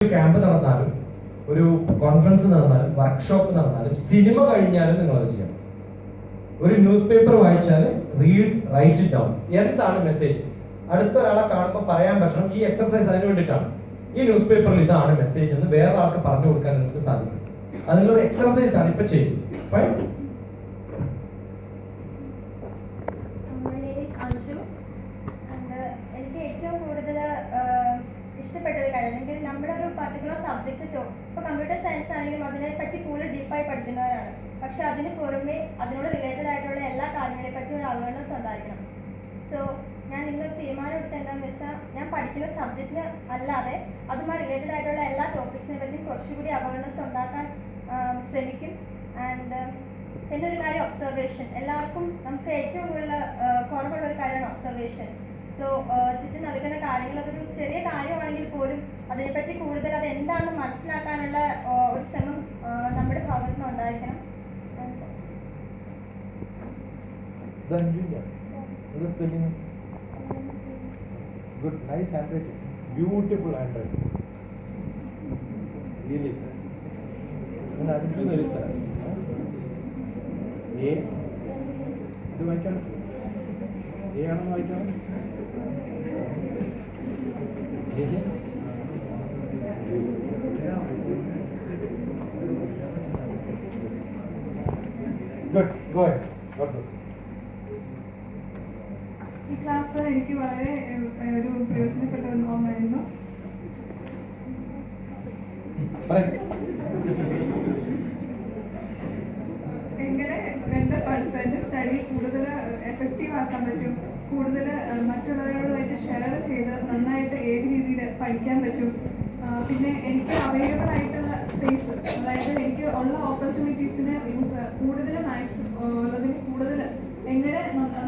Camp നടന്നാലും ഒരു conference നടന്നാലും വർക്ക്ഷോപ്പ് നടന്നാലും സിനിമ കഴിഞ്ഞാലും നിങ്ങൾ അത് ചെയ്യണം. ഒരു ന്യൂസ് പേപ്പർ വായിച്ചാൽ റൈറ്റ് ഇറ്റ് ഡൗൺ. എന്താണ് മെസ്സേജ്? അടുത്ത ഒരാളെ കാണുമ്പോൾ പറയാൻ പറ്റണം ഈ എക്സർസൈസ് അതിന് വേണ്ടിയിട്ടാണ്. ഈ ന്യൂസ് പേപ്പറിൽ ഇതാണ് മെസ്സേജ് എന്ന് വേറെ ആൾക്ക് പറഞ്ഞു കൊടുക്കാൻ നിങ്ങൾക്ക് സാധിക്കും. അതിനുള്ളൊരു എക്സർസൈസ് ആണ് ഇപ്പൊ ചെയ്യുന്നത്. എനിക്ക് ഏറ്റവും കൂടുതൽ ഇഷ്ടപ്പെട്ടൊരു കാര്യം അല്ലെങ്കിൽ നമ്മുടെ ഒരു പർട്ടിക്കുലർ സബ്ജക്റ്റ് ഇപ്പോൾ കമ്പ്യൂട്ടർ സയൻസ് ആണെങ്കിലും അതിനെപ്പറ്റി കൂടുതൽ ഡീപ്പായി പഠിക്കുന്നവരാണ്. പക്ഷെ അതിന് പുറമെ അതിനോട് റിലേറ്റഡ് ആയിട്ടുള്ള എല്ലാ കാര്യങ്ങളെ പറ്റി ഒരു അവയർനെസ് ഉണ്ടായിരിക്കണം. സോ ഞാൻ ഇന്ന് തീരുമാനം എടുത്ത് എന്താണെന്ന് വെച്ചാൽ ഞാൻ പഠിക്കുന്ന സബ്ജക്റ്റിന് അല്ലാതെ അതുമായി റിലേറ്റഡ് ആയിട്ടുള്ള എല്ലാ ടോപ്പിക്സിനെ പറ്റിയും കുറച്ചുകൂടി അവയർനെസ് ഉണ്ടാക്കാൻ ശ്രമിക്കും. ആൻഡ് പിന്നെ ഒരു കാര്യം ഒബ്സർവേഷൻ. എല്ലാവർക്കും നമുക്ക് ഏറ്റവും കൂടുതൽ കുറവുള്ള ഒരു കാര്യമാണ് ഒബ്സർവേഷൻ. സോ ചുറ്റും നടക്കുന്ന കാര്യങ്ങൾ അതൊരു ചെറിയ കാര്യമാണെങ്കിൽ പോലും അതിനെപ്പറ്റി കൂടുതൽ അത് എന്താണെന്ന് മനസ്സിലാക്കാനുള്ള ഒരു ശ്രമം നമ്മുടെ ഭാഗത്ത് നിന്ന് ഉണ്ടായിരിക്കണം. Good, nice handwriting, beautiful handwriting. Really. ഞാൻ അടുത്ത് എഴുതാം. ഇത് വായിക്കണം. ആണെന്ന് വായിക്കണം. Good, go ahead. God bless you. ഈ ക്ലാസ് എനിക്ക് വളരെ ഒരു പ്രയോജനപ്പെട്ട ഒന്നായിരുന്നു. എങ്ങനെ എൻ്റെ പഠിത്തത്തിൻ്റെ സ്റ്റഡി കൂടുതൽ എഫക്റ്റീവ് ആക്കാൻ പറ്റും, കൂടുതൽ മറ്റുള്ളവരോടുമായിട്ട് ഷെയർ ചെയ്ത് നന്നായിട്ട് ഏത് രീതിയിൽ പഠിക്കാൻ പറ്റും, പിന്നെ എനിക്ക് അവൈലബിൾ ആയിട്ടുള്ള സ്പേസ്, അതായത് എനിക്ക് ഉള്ള ഓപ്പർച്യൂണിറ്റീസിന് കൂടുതൽ ഉള്ളതിന് കൂടുതൽ എങ്ങനെ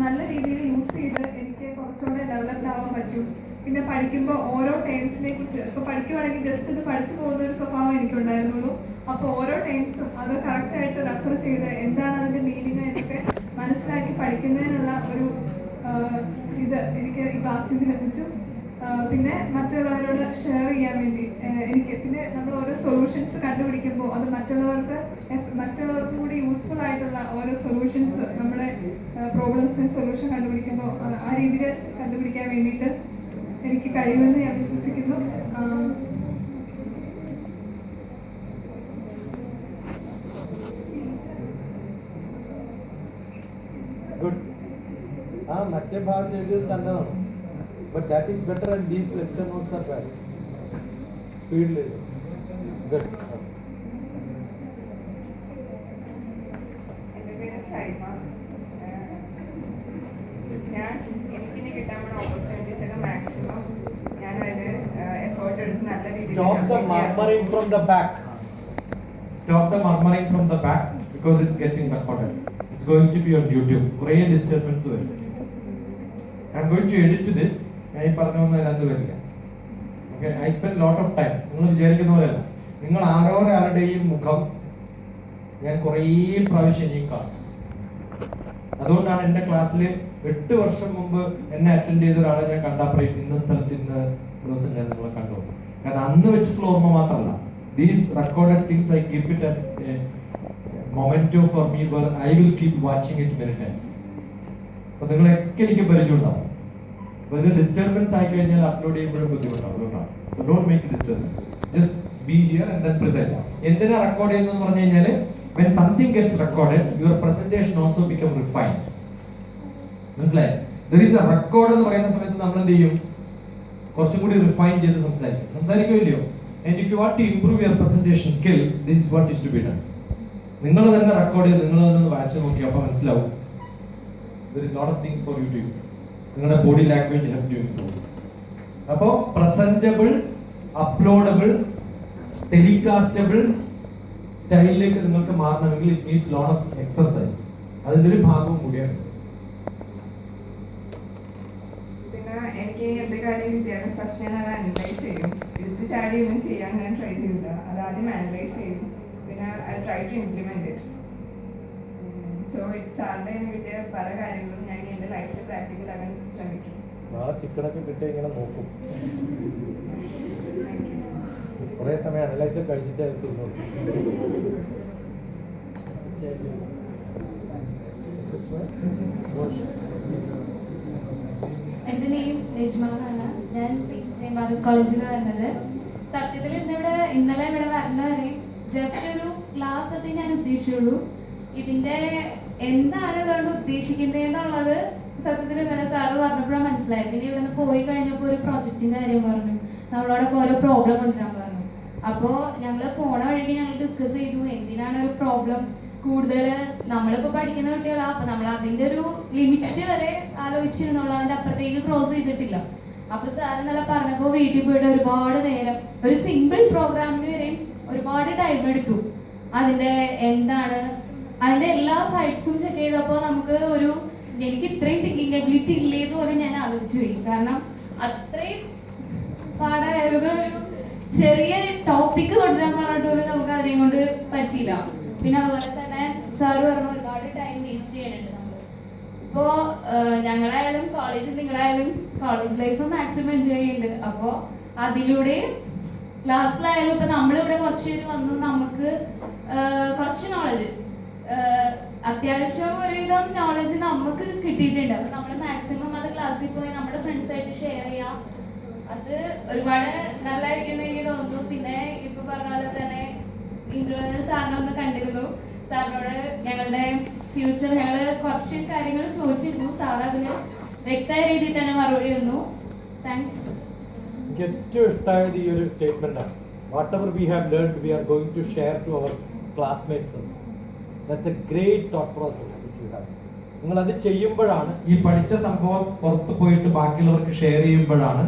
നല്ല രീതിയിൽ യൂസ് ചെയ്ത് എനിക്ക് കുറച്ചുകൂടെ ഡെവലപ്ഡ് ആവാൻ പറ്റും. പിന്നെ പഠിക്കുമ്പോൾ ഓരോ ടേംസിനെ കുറിച്ച് ഇപ്പോൾ പഠിക്കുവാണെങ്കിൽ ജസ്റ്റ് ഇത് പഠിച്ചു പോകുന്ന ഒരു സ്വഭാവം എനിക്കുണ്ടായിരുന്നുള്ളൂ. അപ്പോൾ ഓരോ ടേംസും അത് കറക്റ്റായിട്ട് റെഫർ ചെയ്ത് എന്താണ് അതിൻ്റെ മീനിങ് എന്നൊക്കെ മനസ്സിലാക്കി പഠിക്കുന്നതിനുള്ള ഒരു ഇത് എനിക്ക് ഈ ക്ലാസ്സിൽ നിന്ന് ലഭിച്ചു. പിന്നെ മറ്റുള്ളവരോട് ഷെയർ ചെയ്യാൻ വേണ്ടി എനിക്ക് പിന്നെ നമ്മൾ ഓരോ സൊല്യൂഷൻസ് കണ്ടുപിടിക്കുമ്പോൾ അത് മറ്റുള്ളവർക്കും കൂടി യൂസ്ഫുൾ ആയിട്ടുള്ള ഓരോ സൊല്യൂഷൻസ് നമ്മുടെ പ്രോബ്ലംസിന് സൊല്യൂഷൻ കണ്ടുപിടിക്കുമ്പോൾ ആ രീതിയിൽ കണ്ടുപിടിക്കാൻ വേണ്ടിയിട്ട് എനിക്ക് കഴിയുമെന്ന് ഞാൻ വിശ്വസിക്കുന്നു. മറ്റേ ഭാഗത്ത് എഴുതിയത് തന്നതാണ്. But that is better and these lecture notes are bad. Speed level. Good. എൻ്റെ പേര് ഷൈമ. ഞാൻ എനിക്കിനി കിട്ടാൻ പോണ ഓപ്പർച്യൂണിറ്റീസ് ഒക്കെ മാക്സിമം ഞാൻ അതിന് എഫേർട്ട് എടുത്ത് നല്ല രീതിയിൽ. Stop the murmuring from the back. Stop the murmuring from the back because it's getting recorded. It's going to be on YouTube. കുറേ disturbance വരും. I'm going to edit this. ഞാൻ ഈ പറഞ്ഞൊന്നും അതിനകത്ത് വരില്ല. Okay, I spend lot of time. നിങ്ങൾ വിചാരിക്കുന്ന പോലെയല്ല. നിങ്ങൾ ആരോരാളുടെയും മുഖം ഞാൻ കുറേ പ്രാവശ്യം ഇനിയും കാണും. അതുകൊണ്ടാണ് എൻ്റെ ക്ലാസ്സിൽ 8 വർഷം മുമ്പ് എന്നെ അറ്റൻഡ് ചെയ്ത ഒരാളെ ഞാൻ കണ്ടപ്പോൾ ഇന്ന സ്ഥലത്ത് ഇന്ന ദിവസം ഞാൻ നിങ്ങളെ കണ്ടു. കാരണം അന്ന് വെച്ചിട്ടുള്ള ഓർമ്മ മാത്രമല്ല, these recorded things I keep it as a memento for me where I will keep watching it many times. അപ്പൊ നിങ്ങളൊക്കെ എനിക്ക് പരിചയമുണ്ടാവും. അപ്പൊ ഇത് ഡിസ്റ്റർബൻസ് ആയി കഴിഞ്ഞാൽ അപ്ലോഡ് ചെയ്യുമ്പോഴും ബുദ്ധിമുട്ടാവും. അതുകൊണ്ടാണ് don't make disturbance, just be here and then precise. എന്തിനാ റെക്കോർഡ് ചെയ്യുന്നതെന്ന് പറഞ്ഞു കഴിഞ്ഞാൽ when something gets recorded your presentation also become refined. മനസ്സിലായി? there is a record എന്ന് പറയുന്ന സമയത്ത് നമ്മൾ എന്ത് ചെയ്യും? കുറച്ചും കൂടി റിഫൈൻ ചെയ്ത് സംസാരിക്കുമല്ലോ. and if you want to improve your presentation skill, this is what is to be done. നിങ്ങൾ തന്നെ റെക്കോർഡ് ചെയ്ത് നിങ്ങൾ തന്നെ ഒന്ന് വായിച്ച് നോക്കി അപ്പോൾ മനസ്സിലാവും. there is lot of things for you to do. നിങ്ങളുടെ body language have to improve. അപ്പോൾ പ്രസന്റബിൾ, അപ്ലോഡബിൾ, ടെലികാസ്റ്റബിൾ സ്റ്റൈലിലേക്ക് നിങ്ങൾക്ക് മാറണമെങ്കിൽ it needs lot of exercise. അതിൻ്റെ ഒരു ഭാഗവും കൂടിയാണ്. പിന്നെ എനിക്ക് എന്ത് കാര്യം കിട്ടിയാലും ഫസ്റ്റ് ഞാൻ അത് അനലൈസ് ചെയ്യും. എടുത്ത് ചാടി ഒന്നും ചെയ്യാൻ ഞാൻ ട്രൈ ചെയ്യില്ല. അത് ആദ്യം അനലൈസ് ചെയ്യും. പിന്നെ I try to implement it. So സാറിൻ്റെ കിട്ടിയ പല കാര്യങ്ങളും ഞാൻ എൻ്റെ ലൈഫിൽ പ്രാക്ടിക്കലാകാൻ ശ്രമിക്കും. ചിക്കനൊക്കെ കിട്ടിയ ഇങ്ങനെ നോക്കും. Thank you. കുറേ സമയം അനലൈസ് കഴിഞ്ഞിട്ട് എത്തുന്നു. എൻ്റെ നെയിം നെജ്മാണ്. ഞാൻ സെയിൻറ്റ് മാർഗരറ്റ് കോളേജിൽ വരുന്നത്. സത്യത്തിൽ ഇന്നലെ ഇവിടെ വരണ വരെ ജസ്റ്റ് ഒരു ക്ലാസ് ഒക്കെ ഞാൻ ഉദ്ദേശിച്ചുള്ളൂ. ഇതിൻ്റെ എന്താണ് ഇതുകൊണ്ട് ഉദ്ദേശിക്കുന്നത് എന്നുള്ളത് സത്യത്തിൽ ഇന്നലെ സാറ് പറഞ്ഞപ്പോഴാണ് മനസ്സിലായത്. പിന്നെ ഇവിടെ നിന്ന് പോയി കഴിഞ്ഞപ്പോൾ ഒരു പ്രൊജക്റ്റിൻ്റെ കാര്യം പറഞ്ഞു, നമ്മളോടൊക്കെ ഓരോ പ്രോബ്ലം കൊണ്ടുവരാൻ പറഞ്ഞു. അപ്പോൾ ഞങ്ങൾ പോണ വഴിക്ക് ഞങ്ങൾ ഡിസ്കസ് ചെയ്തു എന്തിനാണ് ഒരു പ്രോബ്ലം കൂടുതൽ നമ്മളിപ്പോൾ പഠിക്കുന്ന കുട്ടികളാണ്. അപ്പോൾ നമ്മൾ അതിൻ്റെ ഒരു ലിമിറ്റ് വരെ ആലോചിച്ചിരുന്നുള്ളൂ, അതിൻ്റെ അപ്പുറത്തേക്ക് ക്രോസ് ചെയ്തിട്ടില്ല. അപ്പോൾ സാർ ഇന്നലെ പറഞ്ഞപ്പോൾ വീട്ടിൽ പോയിട്ട് ഒരുപാട് നേരം ഒരു സിമ്പിൾ പ്രോഗ്രാമിന് വരെയും ഒരുപാട് ടൈം എടുത്തു. അതിൻ്റെ എന്താണ് അതിൻ്റെ എല്ലാ സൈഡ്സും ചെക്ക് ചെയ്തപ്പോൾ നമുക്ക് എനിക്ക് ഇത്രയും തിങ്കിങ് എബിലിറ്റി ഇല്ലേന്ന് പോലും ഞാൻ ആലോചിച്ചു പോയി. കാരണം അത്രയും പാടായിരുന്നു. ഒരു ചെറിയ ടോപ്പിക്ക് കൊണ്ടുവരാൻ പറഞ്ഞിട്ട് പോലും നമുക്ക് അതിനെ കൊണ്ട് പറ്റിയില്ല. പിന്നെ അതുപോലെ തന്നെ സാറ് പറഞ്ഞു ഒരുപാട് ടൈം വേസ്റ്റ് ചെയ്യാനുണ്ട് നമ്മൾ. ഇപ്പോൾ ഞങ്ങളായാലും കോളേജിൽ നിങ്ങളായാലും കോളേജ് ലൈഫ് മാക്സിമം എൻജോയ് ചെയ്യുന്നുണ്ട്. അപ്പോൾ അതിലൂടെ ക്ലാസ്സിലായാലും ഇപ്പം നമ്മളിവിടെ കുറച്ച് പേര് വന്നു നമുക്ക് കുറച്ച് നോളജ് അത്യാവശ്യം ഒരുവിധം നോളജ് നമുക്ക് കിട്ടിയിട്ടുണ്ട്. അപ്പം നമ്മൾ മാക്സിമം അത് ക്ലാസ്സിൽ പോയി നമ്മുടെ ഫ്രണ്ട്സായിട്ട് ഷെയർ ചെയ്യാം. അത് ഒരുപാട് നല്ലതായിരിക്കും എനിക്ക് തോന്നുന്നു. പിന്നെ ഇപ്പൊ പറഞ്ഞ പോലെ തന്നെ ഇന്റർവ്യൂവിൽ സാറിനെ ഒന്ന് കണ്ടിരുന്നു. സാറിനോട് ഞങ്ങളുടെ ഫ്യൂച്ചർ ഞങ്ങൾ കുറച്ച് കാര്യങ്ങൾ ചോദിച്ചിരുന്നു. സാർ അതിന് വ്യക്തമായ രീതിയിൽ തന്നെ മറുപടി തന്നു. താങ്ക്സ്. എനിക്ക് ഏറ്റവും ഇഷ്ടമായത് ഈ ഒരു സ്റ്റേറ്റ്മെന്റാണ്. Whatever we have learned we are going to share to our classmates. That's a great thought process which you have. നിങ്ങൾ അത് ചെയ്യുമ്പോഴാണ് ഈ പഠിച്ച സംഭവം പുറത്ത് പോയിട്ട് ബാക്കിയുള്ളവർക്ക് ഷെയർ ചെയ്യുമ്പോഴാണ്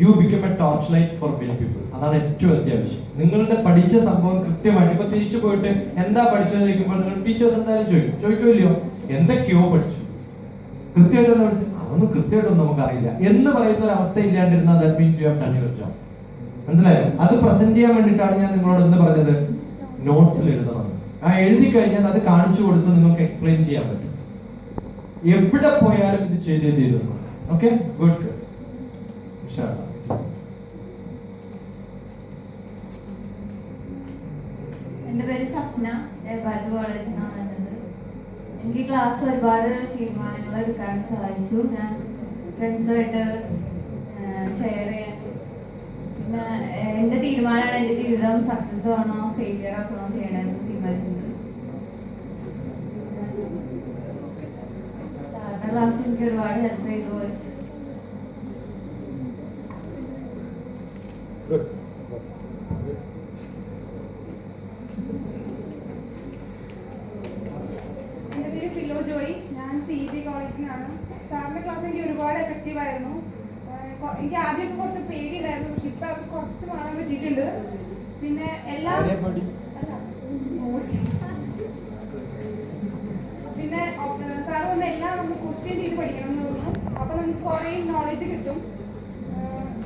you become A torch light for many people. അതാണ് ഏറ്റവും അത്യാവശ്യം. നിങ്ങളുടെ പഠിച്ച സംഭവം കൃത്യമായിട്ട് ഇപ്പൊ തിരിച്ചു പോയിട്ട് എന്താ പഠിച്ചത് ചോദിക്കുമ്പോൾ നിങ്ങൾ ടീച്ചേഴ്സ് എന്തായാലും ചോദിക്കില്ലയോ എന്തൊക്കെയോ പഠിച്ചു, കൃത്യമായിട്ട് എന്താ പഠിച്ചു, അതൊന്നും കൃത്യമായിട്ടൊന്നും നമുക്കറിയില്ല എന്ന് പറയുന്ന ഒരു അവസ്ഥ ഇല്ലാണ്ടിരുന്നാൽ that means you have done your job. മനസ്സിലായോ? അത് പ്രസന്റ് ചെയ്യാൻ വേണ്ടിയിട്ടാണ് ഞാൻ നിങ്ങളോട് എന്ത് പറഞ്ഞത്, നോട്ട്സിൽ എഴുതണം. ആ എഴുതി കഴിഞ്ഞാൽ അത് കാണിച്ചു കൊടുത്ത് നിങ്ങൾക്ക് എക്സ്പ്ലെയിൻ ചെയ്യാൻ പറ്റും. എവിടെ പോയാലും ഇത് ചെയ്തേ തീരുന്നു. Okay, good good. എൻ്റെ പേര് സ്വപ്ന, ഭാരത് കോളേജിൽ നിന്നാണ് വരുന്നത്. എനിക്ക് ക്ലാസ് ഒരുപാട് തീരുമാനങ്ങൾ എടുക്കാൻ സഹായിച്ചു. ഞാൻ ഫ്രണ്ട്സുമായിട്ട് ഷെയർ ചെയ്യാൻ. പിന്നെ എൻ്റെ തീരുമാനമാണ് എൻ്റെ ജീവിതം സക്സസ് ആണോ ഫെയിലിയർ ആക്കണോ ചെയ്യണമെന്ന് തീരുമാനിക്കുന്നത്. സാറിൻ്റെ ക്ലാസ് എനിക്ക് ഒരുപാട് ഹെൽപ്പ് ചെയ്തു. ഗുഡ്. എൻ്റെ പേര് ഫിലോ ജോയി. ഞാൻ CET കോളേജിലാണ്. സാറിൻ്റെ ക്ലാസ് എനിക്ക് ഒരുപാട് എഫക്റ്റീവ് ആയിരുന്നു. എനിക്ക് ആദ്യം കുറച്ച് പേടിയുണ്ടായിരുന്നു, പക്ഷെ ഇപ്പം അത് കുറച്ച് മാറാൻ പറ്റിയിട്ടുണ്ട്. പിന്നെ പിന്നെ സാർ വന്ന് എല്ലാം നമ്മൾ ക്വസ്റ്റ്യൻ ചെയ്ത് പഠിക്കണം എന്ന് തോന്നുന്നു. അപ്പം നമുക്ക് കുറേ നോളജ് കിട്ടും.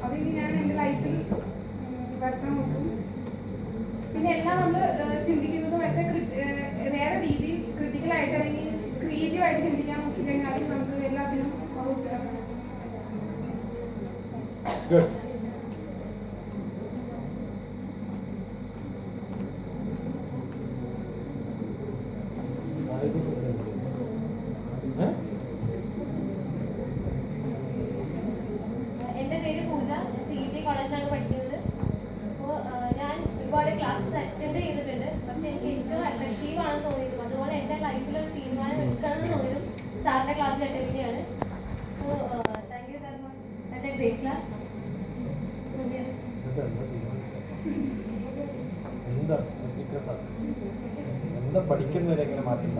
അതിന് ഞാൻ എൻ്റെ ലൈഫിൽ വരുത്താൻ നോക്കും. പിന്നെ എല്ലാം നമ്മൾ ചിന്തിക്കുന്നത് മറ്റേ വേറെ രീതിയിൽ ക്രിട്ടിക്കലായിട്ട് അല്ലെങ്കിൽ ക്രിയേറ്റീവായിട്ട് ചിന്തിക്കാൻ നോക്കിക്കഴിഞ്ഞാൽ നമുക്ക് എല്ലാത്തിനും Good. എൻ്റെ പേര് പൂജ. ഞാൻ CET കോളേജിലാണ് പഠിക്കുന്നത്. അപ്പോൾ ഞാൻ ഒരുപാട് ക്ലാസ്സസ് അറ്റൻഡ് ചെയ്തിട്ടുണ്ട്. പക്ഷെ എനിക്ക് ഏറ്റവും എഫക്റ്റീവ് ആണെന്ന് തോന്നിയതും അതുപോലെ എൻ്റെ ലൈഫിൽ ഒരു തീരുമാനം എടുക്കണമെന്ന് തോന്നിയതും സാറിൻ്റെ ക്ലാസ്സിൽ അറ്റൻഡ് ചെയ്യുകയാണ്. So thank you sir for such A great class. എന്താ പഠിക്കുന്നവരെ എങ്ങനെ മാറ്റം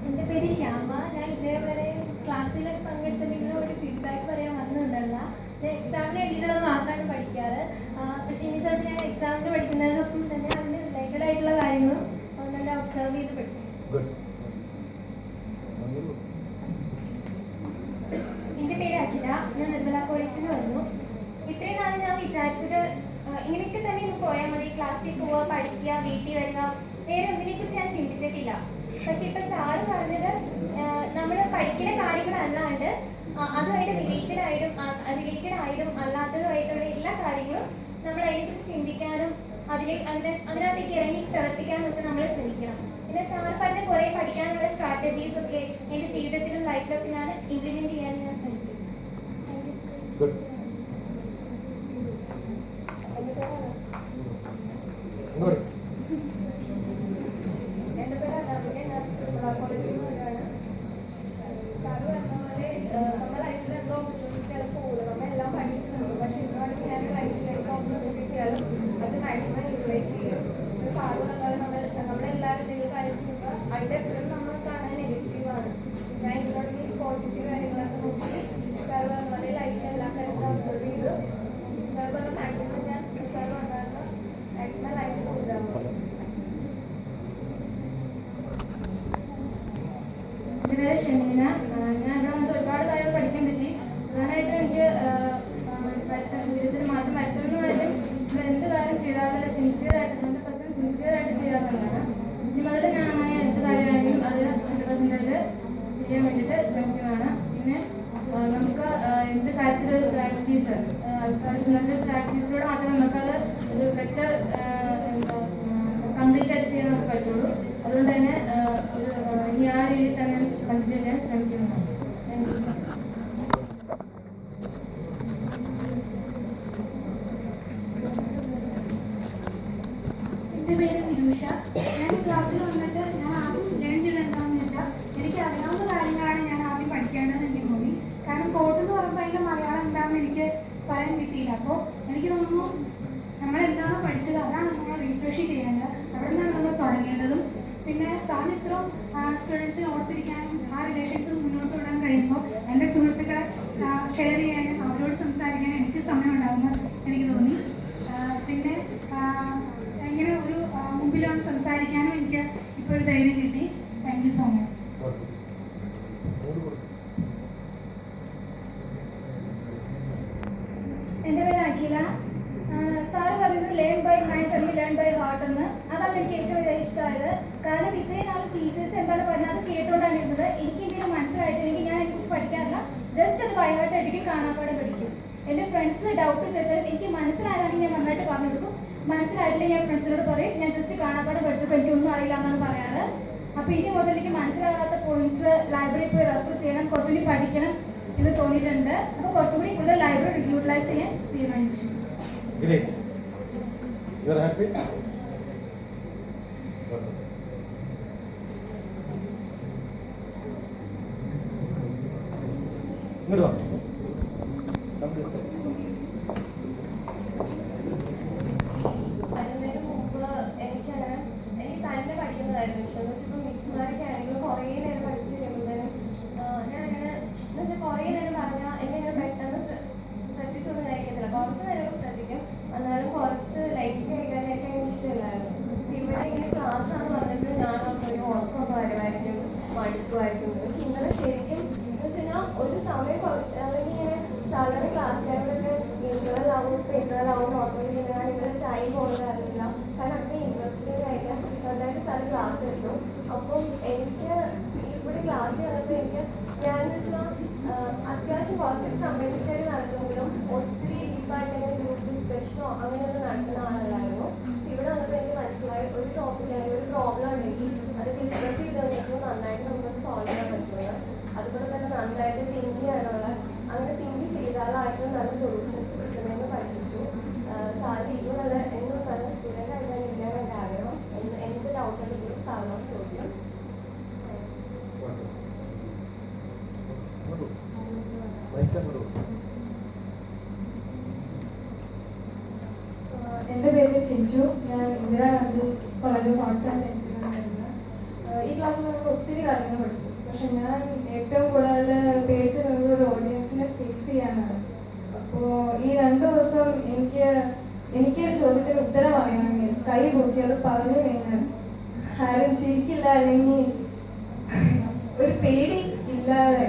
എൻ്റെ പേര് ശ്യാമ. ഞാൻ ഇതേവരെ ക്ലാസ്സിലൊക്കെ പങ്കെടുത്തിട്ടുണ്ടെങ്കിലും ഒരു ഫീഡ്ബാക്ക് പറയാൻ വന്നിട്ടുണ്ടല്ല. ഞാൻ എക്സാമിന് വേണ്ടിയിട്ടുള്ളത് മാത്രമാണ് പഠിക്കാറ്. പക്ഷേ ഇനി തൊട്ട് ഞാൻ എക്സാമിന് പഠിക്കുന്നതിനൊപ്പം തന്നെ അതിന് റിലേറ്റഡ് ആയിട്ടുള്ള കാര്യങ്ങളും നല്ല ഒബ്സർവ് ചെയ്ത് പഠിക്കും. എൻ്റെ പേര് അഖില. ഞാൻ നിർമ്മല കോളേജിൽ നിന്ന് വന്നു. ഇത്രയും നാളെ ഞാൻ വിചാരിച്ചത് ഇങ്ങനെയൊക്കെ തന്നെ ഇന്ന് പോയാൽ മതി, ക്ലാസ്സിൽ പോവുക, പഠിക്കുക, വീട്ടിൽ വരിക, വേറെ ഒന്നിനെക്കുറിച്ച് ഞാൻ ചിന്തിച്ചിട്ടില്ല. പക്ഷെ ഇപ്പൊ സാറ് പറഞ്ഞത് നമ്മൾ പഠിക്കുന്ന കാര്യങ്ങളല്ലാണ്ട് അതുമായിട്ട് റിലേറ്റഡ് ആയിട്ടും അല്ലാത്തതുമായിട്ടുള്ള എല്ലാ കാര്യങ്ങളും നമ്മൾ അതിനെക്കുറിച്ച് ചിന്തിക്കാനും അതിനകത്തേക്ക് ഇറങ്ങി പ്രവർത്തിക്കാനും ഒക്കെ നമ്മൾ ശ്രമിക്കണം. പിന്നെ സാറ് പറഞ്ഞ കുറേ പഠിക്കാനുള്ള സ്ട്രാറ്റജീസ് ഒക്കെ എൻ്റെ ജീവിതത്തിലും ലൈഫിലൊക്കെ ഞാൻ ഇംപ്ലിമെന്റ് ചെയ്യാൻ ഞാൻ ശ്രമിക്കും. Good. Good. എൻ്റെ പേര് അനാമിക, ഞാൻ കോളേജിൽ നിന്നാണ്. സാറ് പറഞ്ഞ പോലെ നമ്മുടെ ലൈഫിൽ എന്തോ ഓപ്പർച്യൂണിറ്റികൾ പോകുന്നത് നമ്മളെല്ലാം പഠിച്ചിട്ടുണ്ട്. പക്ഷെ ഇന്നാണെങ്കിൽ ഞാൻ ലൈഫിലേക്ക് ഓപ്പർച്യൂണിറ്റി കിട്ടിയാലും അത് മാക്സിമം യൂട്ടിലൈസ് ചെയ്യും. സാറ് പറഞ്ഞ പോലെ നമ്മളെല്ലാവരും എന്തെങ്കിലും കാര്യം ചെയ്യുമ്പോൾ അതിൻ്റെ എപ്പോഴും നമ്മൾ കാണാൻ നെഗറ്റീവാണ്. ഞാൻ ഇതിനോടൊക്കെ പോസിറ്റീവ് കാര്യങ്ങളൊക്കെ നോക്കി സാറ് പറഞ്ഞ പോലെ ലൈഫിൽ എല്ലാ കാര്യങ്ങളും ഒബ്സർവ് ചെയ്ത് സാറ് പറഞ്ഞ മാക്സിമം ഞാൻ സാറ് പറഞ്ഞ മാക്സിമം ലൈഫിൽ കൊണ്ടുവരാൻ. എൻ്റെ പേര് ഷെമീന. ഞാൻ ഇവിടെ വന്നിട്ട് ഒരുപാട് കാര്യങ്ങൾ പഠിക്കാൻ പറ്റി. പ്രധാനമായിട്ടും എനിക്ക് ജീവിതത്തിൽ മാറ്റം വരുത്തണമെന്ന് കാര്യം ഇവിടെ എന്ത് കാര്യം ചെയ്താലും സിൻസിയറായിട്ട് 100% സിൻസിയറായിട്ട് ചെയ്യാറുള്ളതാണ്. ഇനി മുതൽ ഞാൻ അങ്ങനെ എന്ത് കാര്യമാണെങ്കിലും അത് 100% ചെയ്യാൻ വേണ്ടിയിട്ട് ശ്രമിക്കുന്നതാണ്. പിന്നെ നമുക്ക് എന്ത് കാര്യത്തിലൊരു പ്രാക്ടീസ് നല്ലൊരു പ്രാക്ടീസിലൂടെ മാത്രമേ നമുക്കത് ഒരു ബെറ്റർ കംപ്ലീറ്റ് ആയിട്ട് ചെയ്യാൻ നമുക്ക് പറ്റുള്ളൂ. അതുകൊണ്ട് തന്നെ ഇനി ആ രീതിയിൽ തന്നെ കണ്ടിന്യൂ ചെയ്യാൻ ശ്രമിക്കുന്നതാണ്. എൻ്റെ പേര് നിരൂഷ. ഞാൻ ക്ലാസ്സിൽ വന്നിട്ട് ഞാൻ ആദ്യം ലേൺ ചെയ്ത് എന്താണെന്ന് വെച്ചാൽ എനിക്ക് അറിയാവുന്ന കാര്യങ്ങളാണ് ഞാൻ ആദ്യം പഠിക്കേണ്ടതെന്ന് എനിക്ക് തോന്നി. കാരണം കോഡ് എന്ന് പറയുമ്പോൾ അതിൻ്റെ മലയാളം എന്താണെന്ന് എനിക്ക് പറയാൻ കിട്ടിയില്ല. അപ്പോൾ എനിക്ക് തോന്നുന്നു നമ്മളെന്താണോ പഠിച്ചത് അതാണ് നമ്മൾ റീഫ്രഷ് ചെയ്യേണ്ടത്. അവിടെ നിന്നാണ് നമ്മൾ തുടങ്ങേണ്ടതും. പിന്നെ സാറിന് ഇത്രയും സ്റ്റുഡൻസിന് ഓർത്തിരിക്കാനും ആ റിലേഷൻസ് മുന്നോട്ട് വിടാൻ കഴിയുമ്പോൾ എൻ്റെ സുഹൃത്തുക്കളെ ഷെയർ ചെയ്യാനും അവരോട് സംസാരിക്കാനും എനിക്ക് സമയം ഉണ്ടാകുമെന്ന് എനിക്ക് തോന്നി. പിന്നെ ഇങ്ങനെ ഒരു മുമ്പിൽ വന്ന് സംസാരിക്കാനും എനിക്ക് ഇപ്പോൾ ഒരു ധൈര്യം കിട്ടി. Thank you so much. എൻ്റെ പേര് അഖില. സാറ് പറയുന്നത് ലേൺ ബൈ മൈൻഡ് അല്ലെങ്കിൽ ലേൺ ബൈ ഹാർട്ട് എന്ന്. അതാണ് എനിക്ക് ഏറ്റവും വലിയ ഇഷ്ടമായത്. കാരണം ഇത്രയും നാൾ ടീച്ചേഴ്സ് എന്താണ് പറഞ്ഞത് അത് കേട്ടുകൊണ്ടാണ് ഇരുന്നത്. എനിക്ക് എന്തെങ്കിലും മനസ്സിലായിട്ടില്ലെങ്കിൽ ഞാൻ അതിനെക്കുറിച്ച് പഠിക്കാറില്ല. ജസ്റ്റ് അത് ബൈ ഹാർട്ട് അടിക്കും, കാണാപ്പാടെ പഠിക്കും. എൻ്റെ ഫ്രണ്ട്സ് ഡൗട്ട് ചോദിച്ചാലും എനിക്ക് മനസ്സിലായതാണെങ്കിൽ ഞാൻ നന്നായിട്ട് പറഞ്ഞു കൊടുക്കും. മനസ്സിലായിട്ടില്ലെങ്കിൽ ഞാൻ ഫ്രണ്ട്സിനോട് പറയും ഞാൻ ജസ്റ്റ് കാണാപ്പാടെ പഠിച്ചപ്പോൾ എനിക്കൊന്നും അറിയില്ല എന്നാണ് പറയാറ്. അപ്പോൾ ഇനി മുതൽ എനിക്ക് മനസ്സിലാകാത്ത പോയിന്റ്സ് ലൈബ്രറിയിൽ പോയി റെഫർ ചെയ്യണം, കുറച്ചുകൂടി പഠിക്കണം എന്ന് തോന്നിയിട്ടുണ്ട്. അപ്പോൾ കുറച്ചുകൂടി കൂടുതൽ ലൈബ്രറി യൂട്ടിലൈസ് ചെയ്യാൻ തീരുമാനിച്ചു. Great. You are happy? Good one. Come this way. അതിന് മുമ്പ് എനിക്ക് തന്നെ പഠിക്കുന്നതായിരുന്നു ഇഷ്ടം. എന്ന് വെച്ചപ്പോൾ മിസ്സുമാരൊക്കെ ആണെങ്കിലും കുറേ നേരം പഠിച്ചു കഴിയുമ്പോഴത്തേനും ഞാനങ്ങനെ എന്ന് വെച്ചാൽ കുറേ നേരം പറഞ്ഞാൽ എന്നെ അങ്ങനെ പെട്ടെന്ന് ശ്രദ്ധിച്ചൊന്നും കഴിക്കത്തില്ല. കുറച്ച് നേരമൊക്കെ ശ്രദ്ധിക്കും, എന്നാലും കുറച്ച് ലൈറ്റ് കഴിക്കാനായിട്ട് എനിക്ക് ഇഷ്ടമില്ലായിരുന്നു. ഇവിടെ ഇങ്ങനെ ക്ലാസ്സാന്ന് പറഞ്ഞപ്പോൾ ഞാൻ ഒരു ഉറക്കമൊക്കെ വരുമായിരിക്കും, മടുക്കുമായിരിക്കും. പക്ഷെ ഇന്നലെ ശരിക്കും എന്ന് വെച്ചാൽ ഒരു സമയം അല്ലെങ്കിൽ ഇങ്ങനെ സാധാരണ ക്ലാസ് ടൈമിലൊക്കെ ഇന്റർവെൽ ഓട്ടോയിൽ ഞാൻ ഇന്നലെ ടൈം പോകുന്നത് അറിയില്ല. കാരണം അത്ര ഇൻട്രസ്റ്റിംഗ് ആയിട്ട് നന്നായിട്ട് സാറ് ക്ലാസ് എടുത്തു. അപ്പം എനിക്ക് ഇവിടെ ക്ലാസ് കണ്ടപ്പോൾ ഞാനെന്ന് വെച്ചാൽ അത്യാവശ്യം കുറച്ച് കമ്പനി സ്റ്റഡി നടത്തുമെങ്കിലും ഒത്തിരി ഡീപ്പായിട്ട് അങ്ങനെ ഗ്രൂപ്പ് ഡിസ്കഷനോ അങ്ങനെയൊന്നും നടത്തുന്ന ആളല്ലായിരുന്നു. ഇവിടെ വന്നപ്പോൾ എനിക്ക് മനസ്സിലായി ഒരു ടോപ്പിക് അല്ലെങ്കിൽ ഒരു പ്രോബ്ലം ഉണ്ടെങ്കിൽ അത് ഡിസ്കസ് ചെയ്ത് കഴിഞ്ഞപ്പോൾ നന്നായിട്ട് നമുക്കത് സോൾവ് ചെയ്യാൻ പറ്റുന്നത്. അതുപോലെ തന്നെ നന്നായിട്ട് തിങ്ക് ചെയ്യാനുള്ള അങ്ങനെ തിങ്ക് ചെയ്താലായിട്ടും നല്ല സൊല്യൂഷൻസ് കിട്ടുന്നതെന്ന് പഠിപ്പിച്ചു. സാറ് ഇപ്പോൾ നല്ല എന്നും നല്ല സ്റ്റുഡൻ്റ് ആയിട്ടാണ് ഇരിക്കാൻ എൻ്റെ ആഗ്രഹം. എന്ത് ഡൗട്ട് ഉണ്ടെങ്കിലും സാറിനോട് ചോദിക്കും. എൻ്റെ പേര് ചിഞ്ചു. ഞാൻ Indira Gandhi college of arts and സയൻസിലാണ് വരുന്നത്. ഈ ക്ലാസ്സിൽ നമ്മൾ ഒത്തിരി കാര്യങ്ങൾ പഠിച്ചു. പക്ഷെ ഞാൻ ഏറ്റവും കൂടുതൽ പേടിച്ച് നിന്നത് ഒരു ഓഡിയൻസിനെ ഫേസ് ചെയ്യാനാണ്. അപ്പോൾ ഈ 2 ദിവസം എനിക്കൊരു ചോദ്യത്തിന് ഉത്തരം അറിയണമെങ്കിൽ കൈ പൊക്കി അത് പറഞ്ഞു കഴിഞ്ഞാൽ ആരും ചിരിക്കില്ല, അല്ലെങ്കിൽ ഒരു പേടി ഇല്ലാതെ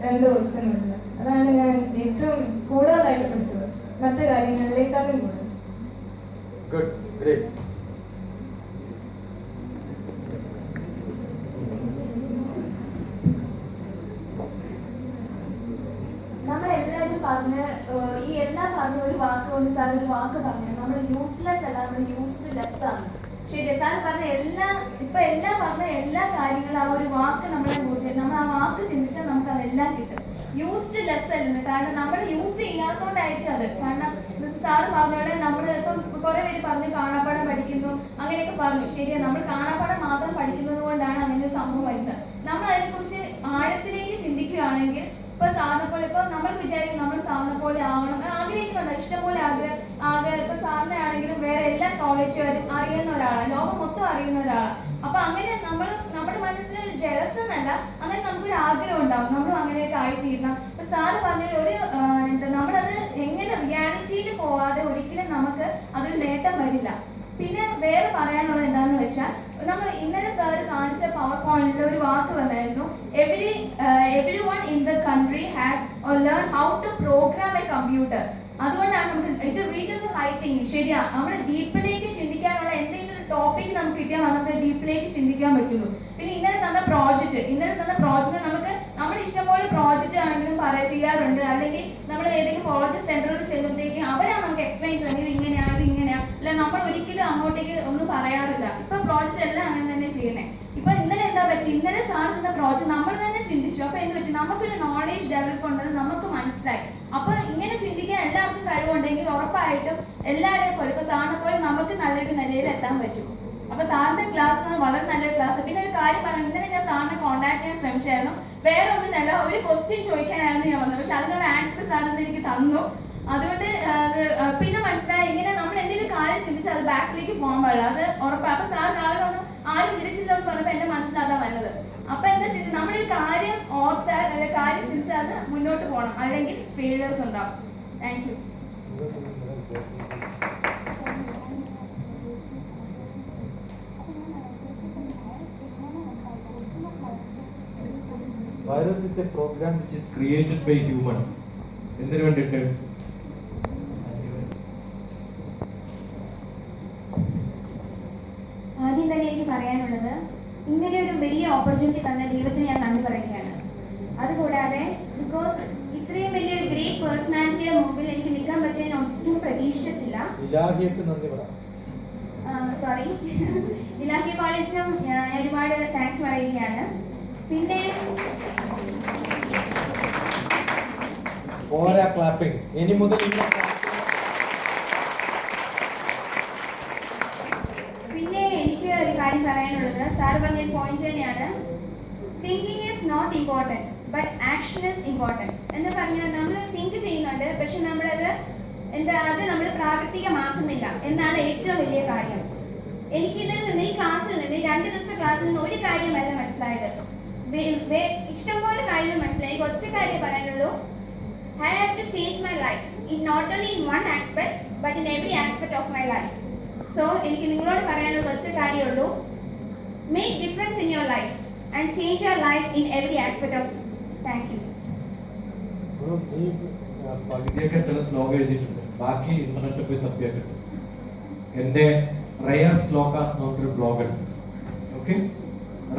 2 ദിവസത്തിനുള്ളിൽ. അതാണ് ഞാൻ ഏറ്റവും കൂടുതലായിട്ട് പഠിച്ചത്. മറ്റു കാര്യങ്ങളിലേക്കാളും കൂടുതൽ. Good, great. നമ്മളെല്ലാവരും പറഞ്ഞ് ഈ എല്ലാം പറഞ്ഞ ഒരു വാക്ക് കൊണ്ട് സാർ ഒരു വാക്ക് പറഞ്ഞു, നമ്മൾ യൂസ്ലെസ് അല്ല, നമ്മൾ യൂസ്ഡ് ലെസ് ആണ്. ശരി, സാർ പറഞ്ഞ എല്ലാം പറഞ്ഞ എല്ലാ കാര്യങ്ങളും ആ ഒരു വാക്ക് നമ്മളെ കൂടുതൽ നമ്മൾ ആ വാക്ക് ചിന്തിച്ചാൽ നമുക്ക് അതെല്ലാം കിട്ടും. യൂസ്ഡ് ലെസ് അല്ലെന്ന്, കാരണം നമ്മൾ യൂസ് ചെയ്യാത്തതുകൊണ്ടായിരിക്കും അത്. കാരണം സാറ് പറഞ്ഞോളെ നമ്മൾ ഇപ്പം കുറെ പേര് പറഞ്ഞ് കാണാപ്പാടം പഠിക്കുന്നു അങ്ങനെയൊക്കെ പറഞ്ഞു. ശരിയാ, നമ്മൾ കാണാപ്പാടം മാത്രം പഠിക്കുന്നത് കൊണ്ടാണ് അങ്ങനെ ഒരു സംഭവം വരുന്നത്. നമ്മൾ അതിനെക്കുറിച്ച് ആഴത്തിലേക്ക് ചിന്തിക്കുകയാണെങ്കിൽ ഇപ്പൊ സാറിനെ പോലെ ഇപ്പൊ നമ്മൾ വിചാരിക്കും നമ്മൾ സാറിനെ പോലെ ആവണം, ആഗ്രഹിക്കുന്നുണ്ട്, ഇഷ്ടംപോലെ ആഗ്രഹം. ഇപ്പൊ സാറിനെ ആണെങ്കിലും വേറെ എല്ലാ കോളേജുകാരും അറിയുന്ന ഒരാളാണ്, ലോകം മൊത്തം അറിയുന്ന ഒരാളാണ്. അപ്പൊ അങ്ങനെ നമ്മുടെ മനസ്സിൽ ജലസ് എന്നല്ല, അങ്ങനെ നമുക്കൊരു ആഗ്രഹം ഉണ്ടാവും നമ്മളും അങ്ങനെയൊക്കെ ആയിത്തീരണം. ഇപ്പൊ സാറ് പറഞ്ഞാൽ ഒരു നമ്മളത് എങ്ങനെ റിയാലിറ്റിയിൽ പോവാതെ ഒരിക്കലും നമുക്ക് അതൊരു നേട്ടം വരില്ല. പിന്നെ വേറെ പറയാനുള്ളത് എന്താണെന്ന് വെച്ചാൽ, നമ്മൾ ഇന്നലെ സാർ കാണിച്ച പവർ പോയിന്റിൽ ഒരു വാക്ക് വന്നായിരുന്നു, everyone in the country has learn how to program a computer. അതുകൊണ്ടാണ് നമുക്ക് it reaches a high thinking. ശരിയാ, നമ്മൾ ഡീപ്പിലേക്ക് ചിന്തിക്കാനുള്ള എന്തെങ്കിലും ഒരു ടോപ്പിക് നമുക്ക് കിട്ടിയാൽ നമുക്ക് ഡീപ്പിലേക്ക് ചിന്തിക്കാൻ പറ്റുള്ളൂ. പിന്നെ ഇന്നലെ തന്ന പ്രോജക്റ്റ് നമുക്ക് നമ്മുടെ ഇഷ്ടംപോലെ പ്രോജക്റ്റ് ആണെങ്കിലും ചെയ്യാറുണ്ട്. അല്ലെങ്കിൽ നമ്മൾ ഏതെങ്കിലും കോളേജ് സെന്ററിൽ ചെല്ലുമ്പോഴത്തേക്കും അവരാണ് നമുക്ക് എക്സ്പ്ലെയിൻ ചെയ്യുന്നത്, ഇത് ഇങ്ങനെയാ അല്ല നമ്മൾ ഒരിക്കലും അങ്ങോട്ടേക്ക് ഒന്നും പറയാറില്ല. ഇപ്പൊ പ്രോജക്റ്റ് എല്ലാം അങ്ങനെ തന്നെ ചെയ്യുന്നത്. ഇപ്പൊ ഇന്നലെ എന്താ പറ്റി, ഇന്നലെ സാർ തന്ന പ്രോജക്റ്റ് നമ്മൾ തന്നെ ചിന്തിച്ചു. അപ്പൊ എന്ത് പറ്റി, നമുക്കൊരു നോളേജ് ഡെവലപ്പ് ഉണ്ടെന്ന് നമുക്ക് മനസ്സിലായി. അപ്പൊ ഇങ്ങനെ ചിന്തിക്കാൻ എല്ലാവർക്കും കഴിവുണ്ടെങ്കിൽ ഉറപ്പായിട്ടും എല്ലാവരെയും പോലെ ഇപ്പൊ സാറിനെ പോലെ നമുക്ക് നല്ലൊരു നിലയിൽ എത്താൻ പറ്റും. അപ്പൊ സാറിന്റെ ക്ലാസ് വളരെ നല്ലൊരു ക്ലാസ്. പിന്നെ ഒരു കാര്യം പറഞ്ഞു, ഇന്നലെ ഞാൻ സാറിനെ കോൺടാക്ട് ചെയ്യാൻ ശ്രമിച്ചായിരുന്നു. വേറെ ഒന്നുമല്ല, ഒരു ക്വസ്റ്റ്യൻ ചോദിക്കാനായിരുന്നു ഞാൻ വന്നത്, പക്ഷെ അതിനുള്ള ആൻസർ സാറിന് എനിക്ക് തന്നു. അതുകൊണ്ട് പിന്നെ മനസ്സിലായി, ഇങ്ങനെ നമ്മൾ എന്തെങ്കിലും കാര്യം ചിന്തിച്ചാൽ അത് ബാക്കിലേക്ക് പോകാൻ പാടില്ല, അത് ഉറപ്പാണ്. അപ്പൊ സാർ രാവിലെ ഒന്നും ആരും വിളിച്ചില്ല എന്ന് പറഞ്ഞപ്പോൾ എന്റെ മനസ്സിലാക്കാൻ വന്നത്. അപ്പൊ എന്താ ചെയ്തത്, നമ്മളൊരു കാര്യം ഓർത്താൽ അല്ലെങ്കിൽ കാര്യം ചിന്തിച്ചാൽ അത് മുന്നോട്ട് പോകണം, അല്ലെങ്കിൽ ഫെയിലിയേഴ്സ് ഉണ്ടാവും. Thank you. Virus is a program which is created by human. എന്തിനു വേണ്ടിയിട്ട്? ആദ്യം തന്നെ എനിക്ക് പറയാനുള്ളത്, ഇങ്ങനെ ഒരു വലിയ ഓപ്പർച്യൂണിറ്റി തന്നെ ദൈവത്തിന് ഞാൻ നന്ദി പറയുകയാണ്. അതുകൂടാതെ ബിക്കോസ് ഇത്രയും വലിയൊരു ഗ്രേറ്റ് പേഴ്സണാലിറ്റിയുടെ മുമ്പിൽ എനിക്ക് നിൽക്കാൻ പറ്റിയ ഞാൻ ഒട്ടും പ്രതീക്ഷിച്ചിട്ടില്ല. സോറി, ഇലാഹി കോളേജിനും ഞാൻ ഒരുപാട് താങ്ക്സ് പറയുകയാണ്. പിന്നെ ഇനി മുതൽ എനിക്ക് ഒരു കാര്യം പറയാനുള്ളത്, സാർ പറഞ്ഞ പോയിന്റ് തന്നെയാണ്, thinking is not important but action is important എന്ന് പറഞ്ഞാൽ നമ്മൾ തിങ്ക് ചെയ്യുന്നുണ്ട്, പക്ഷെ നമ്മളത് അത് നമ്മൾ പ്രാവർത്തികമാക്കുന്നില്ല എന്നാണ് ഏറ്റവും വലിയ കാര്യം. എനിക്കിതിൽ നിന്ന് ഈ ക്ലാസ്സിൽ നിന്ന് 2 ദിവസത്തെ ക്ലാസ്സിൽ നിന്ന് ഒരു കാര്യമല്ല മനസ്സിലായത്, ഇഷ്ടംപോലെ കാര്യങ്ങൾ മനസ്സിലായി. ഒറ്റ കാര്യം പറയാനുള്ളൂ, I have to change my life in not only in one aspect but in every aspect of my life. So എനിക്ക് നിങ്ങളോട് പറയാനുള്ള ഒറ്റ കാര്യമുള്ളൂ, make difference in your life and change your life in every aspect of. Thank you. പകുതിയൊക്കെ ചില ശ്ലോകം എഴുതിയിട്ടുണ്ട്, ബാക്കി ഇന്റർനെറ്റിൽ പോയി തപ്പിയാൽ കിട്ടും. എൻ്റെ റെയർ ശ്ലോകാസ് എന്നൊരു ബ്ലോഗ് ഉണ്ട്. ഓക്കെ,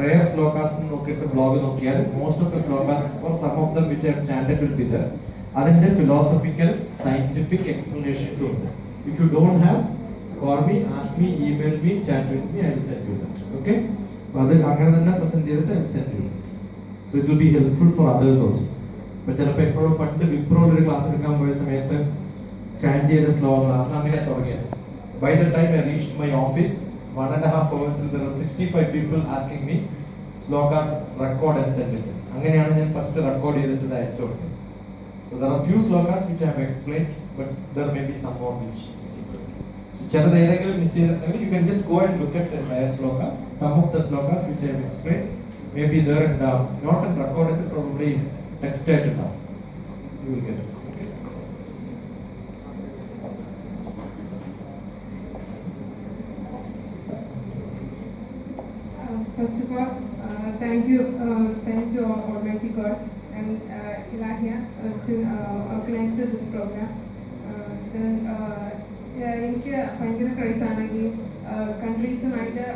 റെയർ ശ്ലോകാസ് നോക്കിയിട്ട് ബ്ലോഗ് നോക്കിയാൽ most of the shlokas or some of them which I have chanted will be there. അതിന്റെ ഫിലോസഫിക്കൽ സയന്റിഫിക് എക്സ്പ്ലനേഷൻസും ഉണ്ട്. If you don't have, call me, ask me, email me, chat with me, I will send you that. Okay, അത് അങ്ങനെ തന്നെ present ചെയ്തിട്ട് I will send you. So it will be helpful for others also. ഇപ്പൊ ചിലപ്പോൾ എപ്പോഴും പണ്ട് വിപ്രോയിൽ ഒരു class എടുക്കാൻ പോയ സമയത്ത് ചാറ്റ് ചെയ്ത ശ്ലോകങ്ങളാണ് അങ്ങനെ തുടങ്ങിയത്. By the time I reached my office 1.5 hours there were 65 people asking me shlokas record and send it. അങ്ങനെയാണ് ഞാൻ ഫസ്റ്റ് റെക്കോർഡ് ചെയ്തിട്ട് ഇത് അയച്ചു കൊടുത്തത്. So there are few slokas which I have explained, but there may be some more which ചിലത് ഏതെങ്കിലും miss ചെയ്തിട്ടുണ്ടെങ്കിൽ you can just go and look at the slokas. Some of the slokas which I have explained may be there and not in recorded, probably texted now. You will get it. Okay. First of all, thank you Almighty God and Ilahia to organize this program. എനിക്ക് ഭയങ്കര ക്രൈസാണ് ഈ കൺട്രീസും അതിൻ്റെ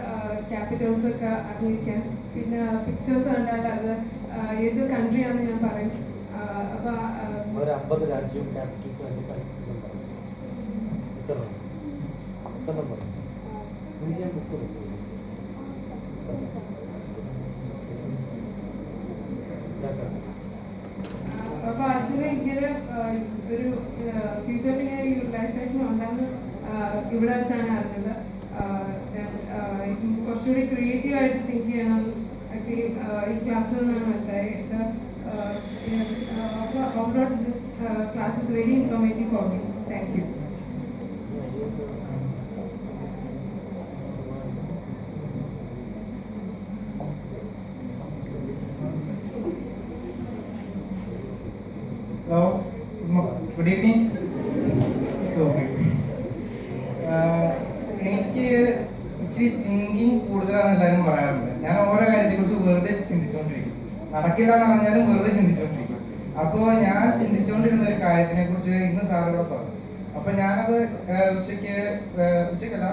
ക്യാപിറ്റൽസൊക്കെ അറിഞ്ഞിരിക്കാൻ. പിന്നെ pictures കണ്ടാൽ അത് ഏത് കൺട്രിയാണെന്ന് ഞാൻ പറയും. അപ്പോൾ ഒരു 50 രാജ്യവും ക്യാപിറ്റൽസും അപ്പോൾ അതിന് ഇങ്ങനെ ഒരു ഫ്യൂച്ചറിൽ ഇങ്ങനെ യൂട്ടിലൈസേഷൻ ഉണ്ടെന്ന് ഇവിടെ വെച്ചാണ് അറിഞ്ഞത്. കുറച്ചുകൂടി ക്രിയേറ്റീവായിട്ട് തിങ്ക് ചെയ്യണം ഒക്കെ ഈ ക്ലാസ്സിൽ നിന്നാണ് മനസ്സിലായത്. Overall, this class is very informative for me. Thank you. Hello, good evening. So, എനിക്ക് ഇച്ചിരി തിങ്കിങ് കൂടുതലാണ് എല്ലാവരും പറയാറുണ്ട്. ഞാൻ ഓരോ കാര്യത്തെക്കുറിച്ച് വെറുതെ ചിന്തിച്ചുകൊണ്ടിരിക്കും. നടക്കില്ല എന്ന് പറഞ്ഞാലും വെറുതെ ചിന്തിച്ചുകൊണ്ടിരിക്കും. അപ്പോൾ ഞാൻ ചിന്തിച്ചുകൊണ്ടിരുന്ന ഒരു കാര്യത്തിനെ കുറിച്ച് ഇന്ന് സാറിവിടെ പറഞ്ഞു. അപ്പോൾ ഞാനത് ഉച്ചയ്ക്കല്ല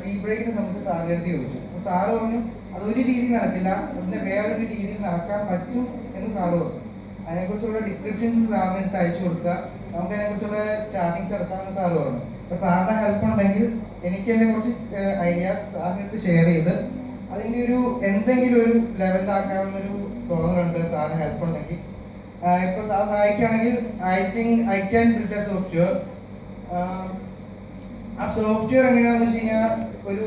ടീ ബ്രേക്കിന് സമയത്ത് സാറിൻ്റെ അടുത്ത് ചോദിച്ചു. അപ്പോൾ സാറ് പറഞ്ഞു അതൊരു രീതിയിൽ നടക്കില്ല, അതിൻ്റെ വേറൊരു രീതിയിൽ നടക്കാൻ പറ്റും എന്ന് സാറ് പറഞ്ഞു. അതിനെക്കുറിച്ചുള്ള ഡിസ്ക്രിപ്ഷൻസ് സാറിന് എടുത്ത് അയച്ചു കൊടുക്കുക, നമുക്ക് അതിനെക്കുറിച്ചുള്ള ചാറ്റിങ്സ് എടുക്കാമെന്ന് സാറ് പറഞ്ഞു. അപ്പോൾ സാറിൻ്റെ ഹെൽപ്പ് ഉണ്ടെങ്കിൽ എനിക്ക് എൻ്റെ കുറച്ച് ഐഡിയാസ് സാറിൻ്റെ അടുത്ത് ഷെയർ ചെയ്ത് അതിൻ്റെ ഒരു എന്തെങ്കിലും ഒരു ലെവലിലാക്കാവുന്നൊരു തോന്നലുണ്ട്. സാറിന് ഹെൽപ്പ് ഉണ്ടെങ്കിൽ ഇപ്പോൾ സാർ സഹായിക്കുകയാണെങ്കിൽ I think I can build a software. ആ സോഫ്റ്റ്വെയർ എങ്ങനെയാണെന്ന് വെച്ച് കഴിഞ്ഞാൽ ഒരു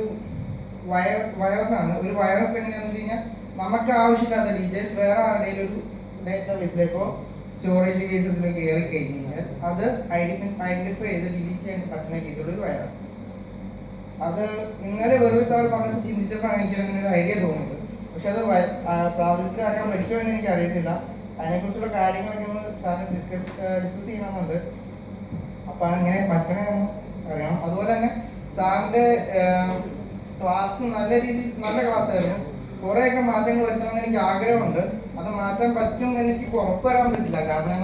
വൈറസ് ആണ്. ഒരു വൈറസ് എങ്ങനെയാണെന്ന് വെച്ച് കഴിഞ്ഞാൽ നമുക്ക് ആവശ്യമില്ലാത്ത ഡീറ്റെയിൽസ് വേറെ ആരുടെയും ഒരു ഡേറ്റാ ബേസിലേക്കോ സ്റ്റോറേജ് ബേസിസിലോ കയറി കഴിഞ്ഞാൽ അത് ഐഡന്റിഫൈ ചെയ്ത് ഡിലീറ്റ് ചെയ്യാൻ പറ്റുന്ന രീതിയിലുള്ളൊരു വൈറസ്. അത് ഇന്നലെ വെറുതെ സാർ പറഞ്ഞിട്ട് ചിന്തിച്ചപ്പോഴാണ് എനിക്ക് അങ്ങനെ ഒരു ഐഡിയ തോന്നുന്നത്. പക്ഷെ അത് പ്രാബല്യത്തിലാക്കാൻ പറ്റുമോ എന്ന് എനിക്ക് അറിയത്തില്ല. അതിനെക്കുറിച്ചുള്ള കാര്യങ്ങളൊക്കെ ഒന്ന് സാറിന് ഡിസ്കസ് ചെയ്യണമെന്നുണ്ട്. അപ്പം അതെങ്ങനെ പറ്റണമെന്ന് അറിയണം. അതുപോലെ തന്നെ സാറിൻ്റെ ക്ലാസ് നല്ല രീതിയിൽ നല്ല ക്ലാസ് ആയിരുന്നു. കുറേയൊക്കെ മാറ്റങ്ങൾ വരുത്തണമെന്ന് എനിക്ക് ആഗ്രഹമുണ്ട്. അത് മാറ്റാൻ പറ്റും എന്ന് എനിക്ക് ഉറപ്പ് വരാൻ പറ്റില്ല. കാരണം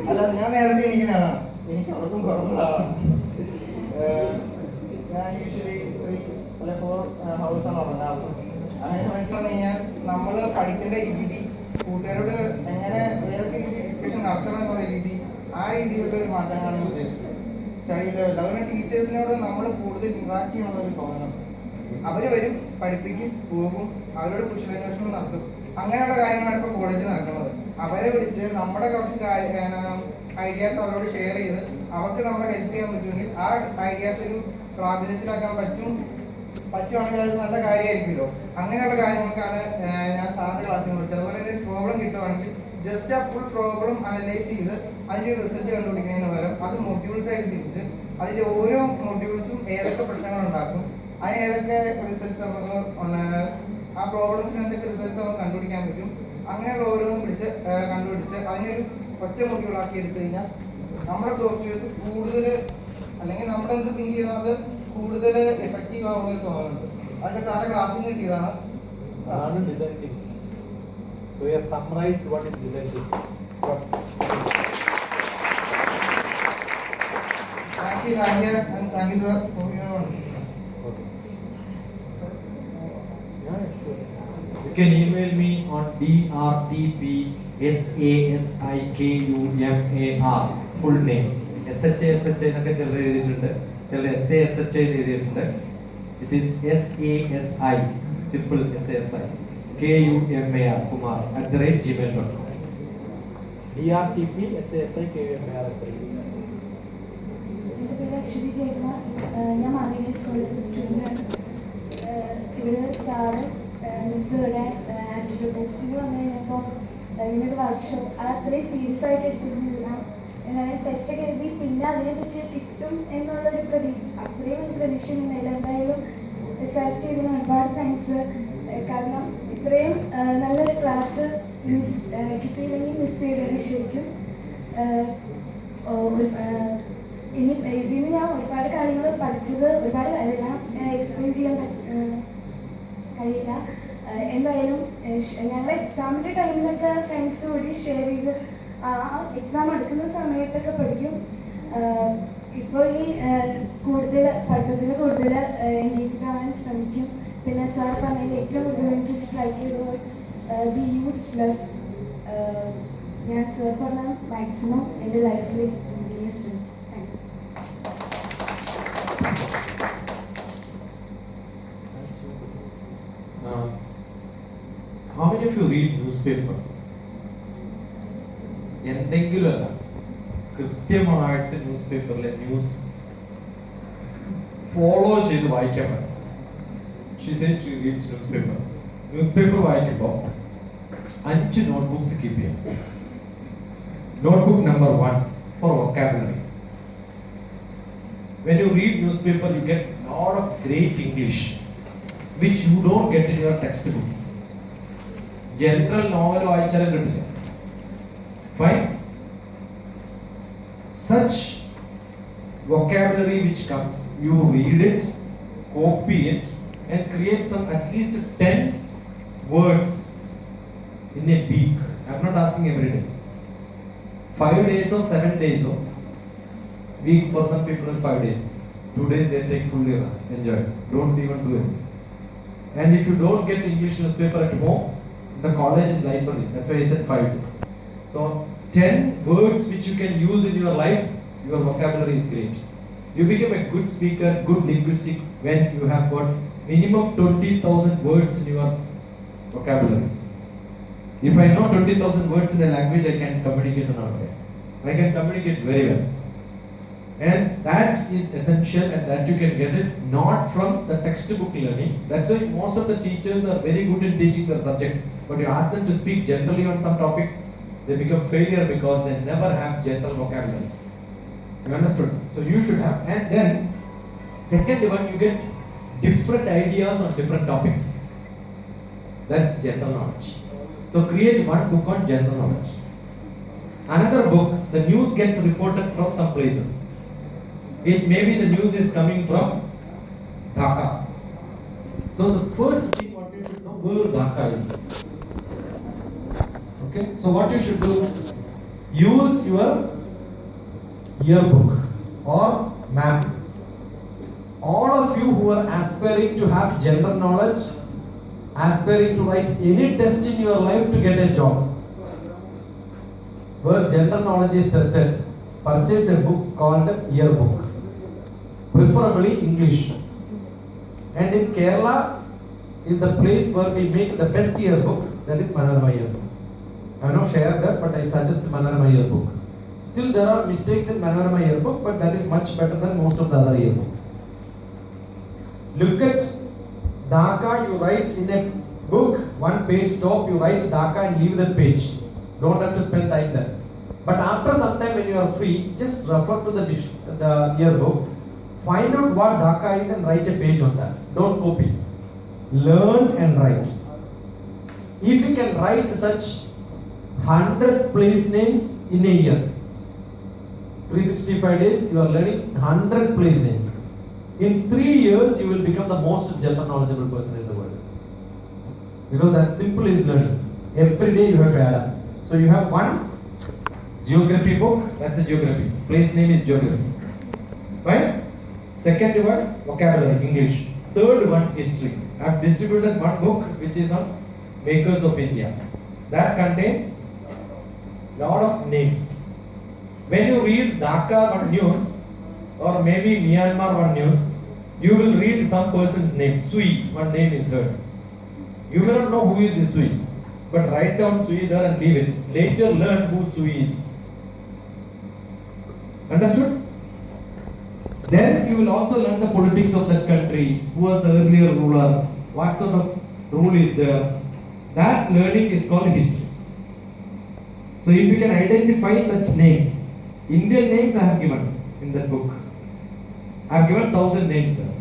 അല്ല, ഞാൻ നേരത്തെ എണീക്കുന്നതാണ്. എനിക്ക് അവർക്കും കുറവുള്ളതാണ്. ഞാൻ യൂഷ്വലി 3 അല്ലെ 4 ഹവേഴ്സാണ് ഉറങ്ങാറുള്ളത്. അങ്ങനെ മനസ്സിലാന്ന് കഴിഞ്ഞാൽ നമ്മൾ പഠിക്കേണ്ട രീതി, കൂട്ടുകാരോട് എങ്ങനെ ഏതൊക്കെ രീതി ഡിസ്കഷൻ നടത്തണം എന്നുള്ള രീതി, ആ രീതിയിലുള്ള ഒരു മാറ്റമാണ് ഞാൻ ഉദ്ദേശിച്ചത്. സ്റ്റഡി ലെവൽ അതുകൊണ്ട് ടീച്ചേഴ്സിനോട് നമ്മൾ കൂടുതൽ ഇൻട്രാക്ട് ചെയ്യണമെന്നൊരു തോന്നണം. അവർ വരും, പഠിപ്പിക്കും, പോകും, അവരോട് കുശലാന്വേഷണം നടത്തും. അങ്ങനെയുള്ള കാര്യങ്ങളാണ് ഇപ്പോൾ കോളേജിൽ നടക്കുന്നത്. അവരെ വിളിച്ച് നമ്മുടെ കുറച്ച് ഐഡിയാസ് അവരോട് ഷെയർ ചെയ്ത് അവർക്ക് നമ്മളെ ഹെൽപ്പ് ചെയ്യാൻ പറ്റുമെങ്കിൽ ആ ഐഡിയാസ് ഒരു പ്രാബല്യത്തിലാക്കാൻ പറ്റുവാണെങ്കിൽ അത് നല്ല കാര്യമായിരിക്കുമല്ലോ. അങ്ങനെയുള്ള കാര്യങ്ങൾക്കാണ് ഞാൻ സാറിൻ്റെ ക്ലാസ്സിൽ വിളിച്ചത്. അതുപോലെ തന്നെ ഒരു പ്രോബ്ലം കിട്ടുവാണെങ്കിൽ ജസ്റ്റ് ആ ഫുൾ പ്രോബ്ലം അനലൈസ് ചെയ്ത് അതിൻ്റെ ഒരു റിസൾട്ട് കണ്ടുപിടിക്കുന്നതിന് പകരം അത് മൊഡ്യൂൾസ് ആയിട്ട് തിരിച്ച് അതിൻ്റെ ഓരോ മൊഡ്യൂൾസും ഏതൊക്കെ പ്രശ്നങ്ങൾ ഉണ്ടാക്കും, അതിന് ഏതൊക്കെ റിസൾട്ട്സ് നമുക്ക് ആ പ്രോബ്ലംസിന് എന്തൊക്കെ റിസൾട്ട്സ് നമുക്ക് കണ്ടുപിടിക്കാൻ പറ്റും, അങ്ങനെയുള്ള ഓരോന്നും കണ്ടുപിടിച്ച് അതിനൊരു ഒറ്റ മൊഡ്യൂളാക്കി എടുത്തു കഴിഞ്ഞാൽ നമ്മുടെ സോഫ്റ്റ്വെയർസ് കൂടുതൽ അല്ലെങ്കിൽ നമ്മളെന്ത് തിങ്ക് ചെയ്യുന്നത് കൂടുതൽ എഫക്റ്റീവ് ആവുമെന്ന് തോന്നുന്നുണ്ട്. അതൊക്കെ സാറിന്റെ ക്ലാസ്സിൽ നിന്ന് കിട്ടിയതാണ്. So we have summarized what is design thinking. Thank you sir for your You can email me on drtpsasikkumar full name. SHA എന്നൊക്കെ ചിലർ എഴുതിയിട്ടുണ്ട്, ചിലർ SASHA എഴുതിയിട്ടുണ്ട്. It is SASI, simple SASI, KUMAR Kumar @gmail.com. drtpsasikkumar. എൻ്റെ പേര് അശ്വതി ജയകുമാർ. ഞാൻ മാവേലീസ് കോളേജിലെ സ്റ്റുഡൻ്റാണ്. ഇവിടെ സാറ് മിസ്സുടെ ആപ്റ്റിറ്റ്യൂഡ് ടെസ്റ്റിന് വന്നു കഴിഞ്ഞപ്പോൾ ഇങ്ങനൊരു വർക്ക്ഷോപ്പ് അത് അത്രയും സീരിയസ് ആയിട്ട് എടുത്തിരുന്നില്ല. എന്നാലും ടെസ്റ്റൊക്കെ എഴുതി പിന്നെ അതിനെപ്പറ്റി കിട്ടും എന്നുള്ളൊരു പ്രതീക്ഷ, അത്രയും ഒരു പ്രതീക്ഷ ഉണ്ടായില്ല. എന്തായാലും സെലക്ട് ചെയ്തതിന് ഒരുപാട് താങ്ക്സ്. കാരണം ഇത്രയും നല്ലൊരു ക്ലാസ് കിട്ടിയില്ലെങ്കിൽ മിസ് ചെയ്തത് ശരിക്കും. ഇനി ഇതിന് ഞാൻ ഒരുപാട് കാര്യങ്ങൾ പഠിച്ചത്, ഒരുപാട് അതെല്ലാം എക്സ്പ്ലെയിൻ ചെയ്യാൻ കഴിയില്ല. എന്തായാലും ഞങ്ങൾ എക്സാമിൻ്റെ ടൈമിലൊക്കെ ഫ്രണ്ട്സ് കൂടി ഷെയർ ചെയ്ത് ആ എക്സാം എടുക്കുന്ന സമയത്തൊക്കെ പഠിക്കും. ഇപ്പോൾ ഈ കൂടുതൽ പഠിത്തത്തിൽ കൂടുതൽ എൻഗേജ്ഡ് ആവാൻ ശ്രമിക്കും. പിന്നെ സാർ പറഞ്ഞതിൽ ഏറ്റവും കൂടുതൽ എനിക്ക് സ്ട്രൈക്ക് ചെയ്തത് ബി യൂസ് പ്ലസ്. ഞാൻ സാർ പറഞ്ഞ മാക്സിമം എൻ്റെ ലൈഫിൽ യൂസ് ചെയ്യും. Thanks. How many of you read newspaper? എന്തെങ്കിലും അല്ല, കൃത്യമായിട്ട് ന്യൂസ് പേപ്പറിലെ ന്യൂസ് ഫോളോ ചെയ്ത് വായിക്കാൻ പറ്റും. She says she reads newspaper. Newspaper വായിക്കുമ്പോൾ 5 നോട്ട്ബുക്സ് കീപ്പ് ചെയ്യാം. Notebook number 1 for vocabulary. When you read newspaper, you get a lot of great English which you don't get in your textbooks. General novel വായിച്ചാലും കിട്ടില്ല. Fine. Such vocabulary which comes, you read it, copy it, and create some at least 10 words in a week. I'm not asking every day. 5 days or 7 days or week for some people is 5 days. 2 days they take fully rest, enjoy. Don't even do it. And if you don't get English newspaper at home, in the college and library, that's why I said 5 days. So 10 words which you can use in your life, your vocabulary is great. You become a good speaker, good linguistic when you have got minimum 20,000 words in your vocabulary. If I know 20,000 words in a language, I can communicate another way. I can communicate very well. And that is essential, and that you can get it not from the textbook learning. That's why most of the teachers are very good in teaching their subject. But you ask them to speak generally on some topic, they become failure because they never have general vocabulary. You understood? So you should have. And then second one, you get different ideas on different topics. That's general knowledge. So create one book on general knowledge. Another book, the news gets reported from some places. It may be the news is coming from Dhaka. So the first thing what you should know where Dhaka is. Okay, so what you should do, use your yearbook or map. All of you who are aspiring to have general knowledge, aspiring to write any test in your life to get a job, where general knowledge is tested, purchase a book called yearbook, preferably English. And in Kerala is the place where we make the best yearbook, that is Manorama yearbook. I have not shared that, but I suggest Manorama yearbook. Still there are mistakes in Manorama yearbook, but that is much better than most of the other yearbooks. Look at Dhaka, you write in a book, one page top, you write Dhaka and leave that page. Don't have to spend time there. But after some time when you are free, just refer to the yearbook, find out what Dhaka is and write a page on that. Don't copy. Learn and write. If you can write such 100 place names in a year, 365 days, you are learning 100 place names. In 3 years, you will become the most general knowledgeable person in the world. Because that simple is learning. Every day you have to add up. So you have one geography book, that's a geography. Place name is geography. Right? Second one, vocabulary, English. Third one, history. I have distributed one book which is on makers of India. That contains lot of names. When you read Dhaka on news, or maybe Myanmar on news, you will read some person's name. Sui, one name is heard. You will not know who is this Sui, but write down Sui there and leave it. Later learn who Sui is. Understood? Then you will also learn the politics of that country, who was the earlier ruler, what sort of rule is there. That learning is called history. So if you can identify such names, Indian names I have given in that book. I have given 1,000 names there.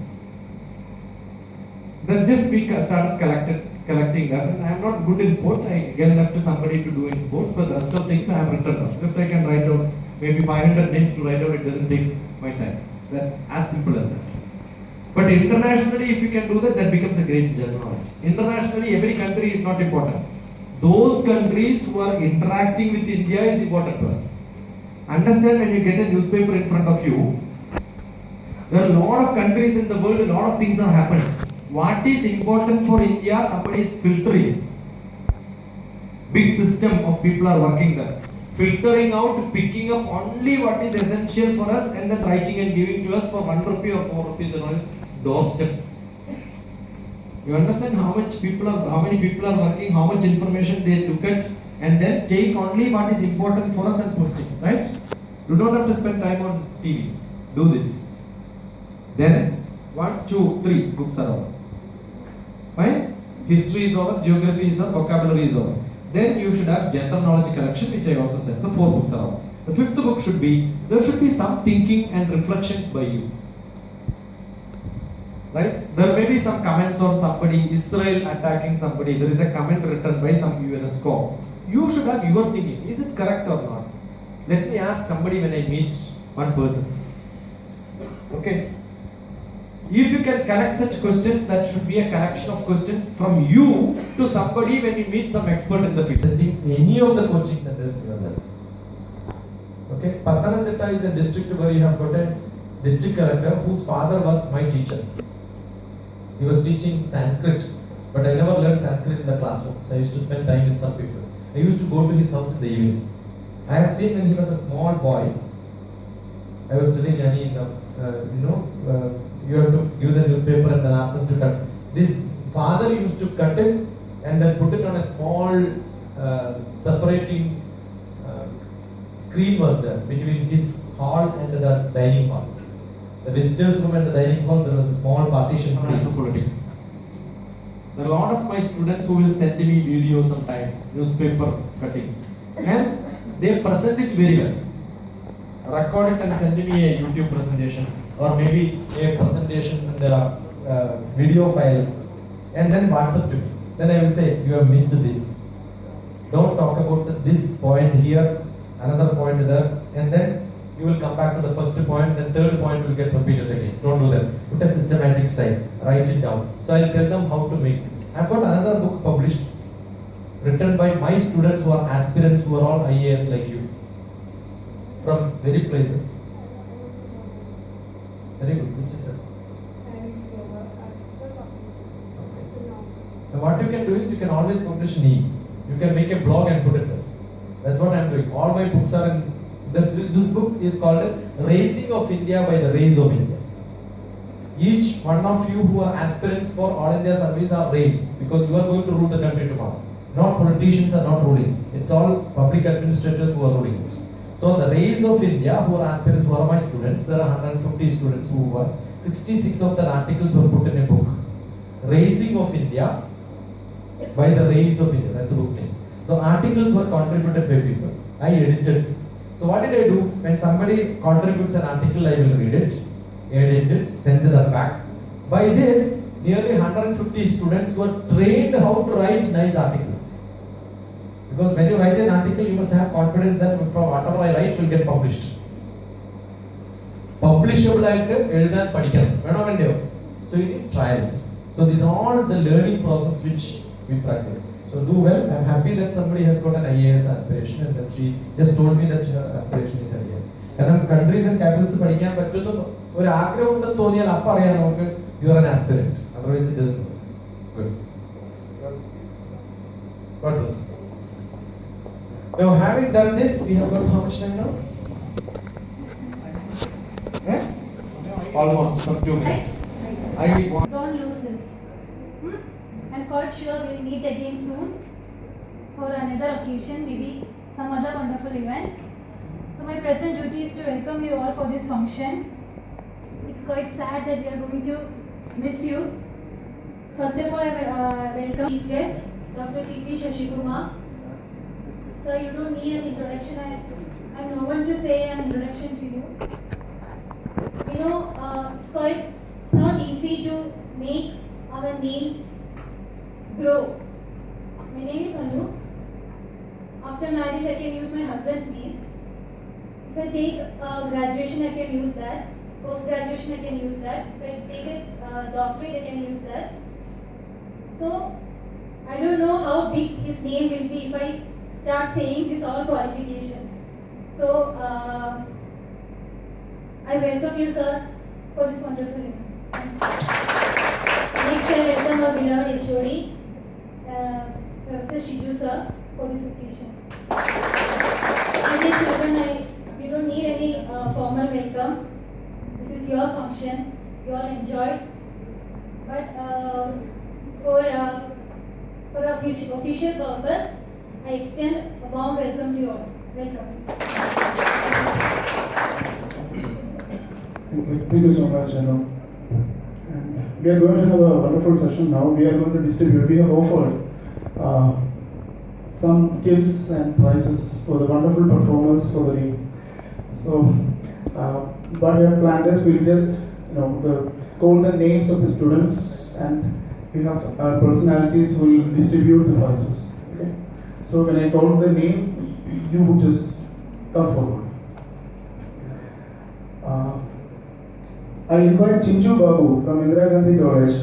Then just we started collecting them. And I am not good in sports. I get left to somebody to do in sports, but the rest of things I have written down. Just I can write down maybe 500 names to write down. It doesn't take my time. That's as simple as that. But internationally, if you can do that, that becomes a great general knowledge. Internationally, every country is not important. Those countries who are interacting with India is important to us. Understand, when you get a newspaper in front of you, there are a lot of countries in the world, a lot of things are happening. What is important for India, somebody is filtering. Big system of people are working there. Filtering out, picking up only what is essential for us and then writing and giving to us for 1 rupee or 4 rupees on our doorstep. You understand how many people are working, how much information they look at and then take only what is important for us and post it, right? You don't have to spend time on TV. Do this. Then 1, 2, 3 books are over. Fine? History is over, geography is over, vocabulary is over. Then you should have general knowledge collection, which I also said. So 4 books are over. The 5th book should be, there should be some thinking and reflections by you. Right? There may be some comments on somebody, Israel attacking somebody. There is a comment written by some UNESCO. You should have your thinking. Is it correct or not? Let me ask somebody when I meet one person. Okay? If you can connect such questions, that should be a collection of questions from you to somebody when you meet some expert in the field. Any of the coaching centers you are there. Okay? Pathanamthitta is a district where you have got a district collector whose father was my teacher. He was teaching Sanskrit, but I never learned Sanskrit in the classroom. So I used to spend time with some people. I used to go to his house in the evening. I have seen when he was a small boy. I was telling Yani, you have to give the newspaper and then ask them to cut. This father used to cut it and then put it on a small separating screen was there between his hall and the dining hall. The visitors room and the dining hall, there was a small partition screen to politics. There are a lot of my students who will send me videos sometime, newspaper cuttings, and they present it very well. Record it and send me a YouTube presentation or maybe a presentation in the video file and then WhatsApp to me. Then I will say, you have missed this. Don't talk about this point here, another point there, and then you will come back to the first point, then third point will get repeated again. Don't do that. Put a systematic style. Write it down. So I'll tell them how to make this. I've got another book published, written by my students who are aspirants who are all IAS like you, from very places. Very good. Which is that? Okay. Now what you can do is you can always publish in E. You can make a blog and put it there. That's what I'm doing. All my books are in. This book is called Raising of India by the Rays of India. Each one of you who are aspirants for All India Service are raised because you are going to rule the country tomorrow. Not politicians are not ruling. It's all public administrators who are ruling it. So the Rays of India who are aspirants, who are my students, there are 150 students who were, 66 of their articles were put in a book. Raising of India by the Rays of India. That's a book name. The articles were contributed by people. I edited. So what did I do? When somebody contributes an article, I will read it, edit it, send it back. By this, nearly 150 students were trained how to write nice articles. Because when you write an article, you must have confidence that from whatever I write will get published. Publishable item, ezhudan padikkanam. Veno vendeyo. So you need trials. So these are all the learning process which we practice. So do well. I'm happy that somebody has got an IAS aspiration and that she just told me that her aspiration is IAS. കാരണം countries and capitals പഠിക്കാൻ പറ്റുന്ന ഒരു ആഗ്രഹം ഉണ്ടെന്ന് തോന്നിയാൽ അപ്പം അറിയാം നമുക്ക് you are an aspirant. Otherwise it doesn't work. Good. God bless you. Now having done this, we have got how much time now? Almost some 2 minutes. I want. Don't lose this. I'm quite sure we'll meet again soon for another occasion, maybe some other wonderful event. So my present duty is to welcome you all for this function. It's quite sad that we are going to miss you. First of all, I welcome chief guest, Dr. K.P. Shashikumar. So you don't need an introduction. I have no one to say an introduction to you. You know, it's not easy to make our name grow. My name is Anu. After marriage, I can use my husband's name. If I take graduation, I can use that. post graduation I can use that. If I take a doctorate I can use that. So I don't know how big his name will be if I start saying this all qualification. So I welcome you, sir, for this wonderful event. Next, I welcome our beloved HOD, Professor Shiju, sir, for this occasion. My dear children, you don't need any formal welcome. This is your function. You all enjoyed. But for official purpose, I extend a warm welcome to you all. Welcome. Thank you so much, And we are going to have a wonderful session now. We are going to distribute. We have offered some gifts and prizes for the wonderful performers for the day. So, what we have planned is we'll just call the names of the students, and we have our personalities who will distribute the prizes. Okay. So when I call the name, you would just come forward. I invite Chinchu Babu from Indira Gandhi College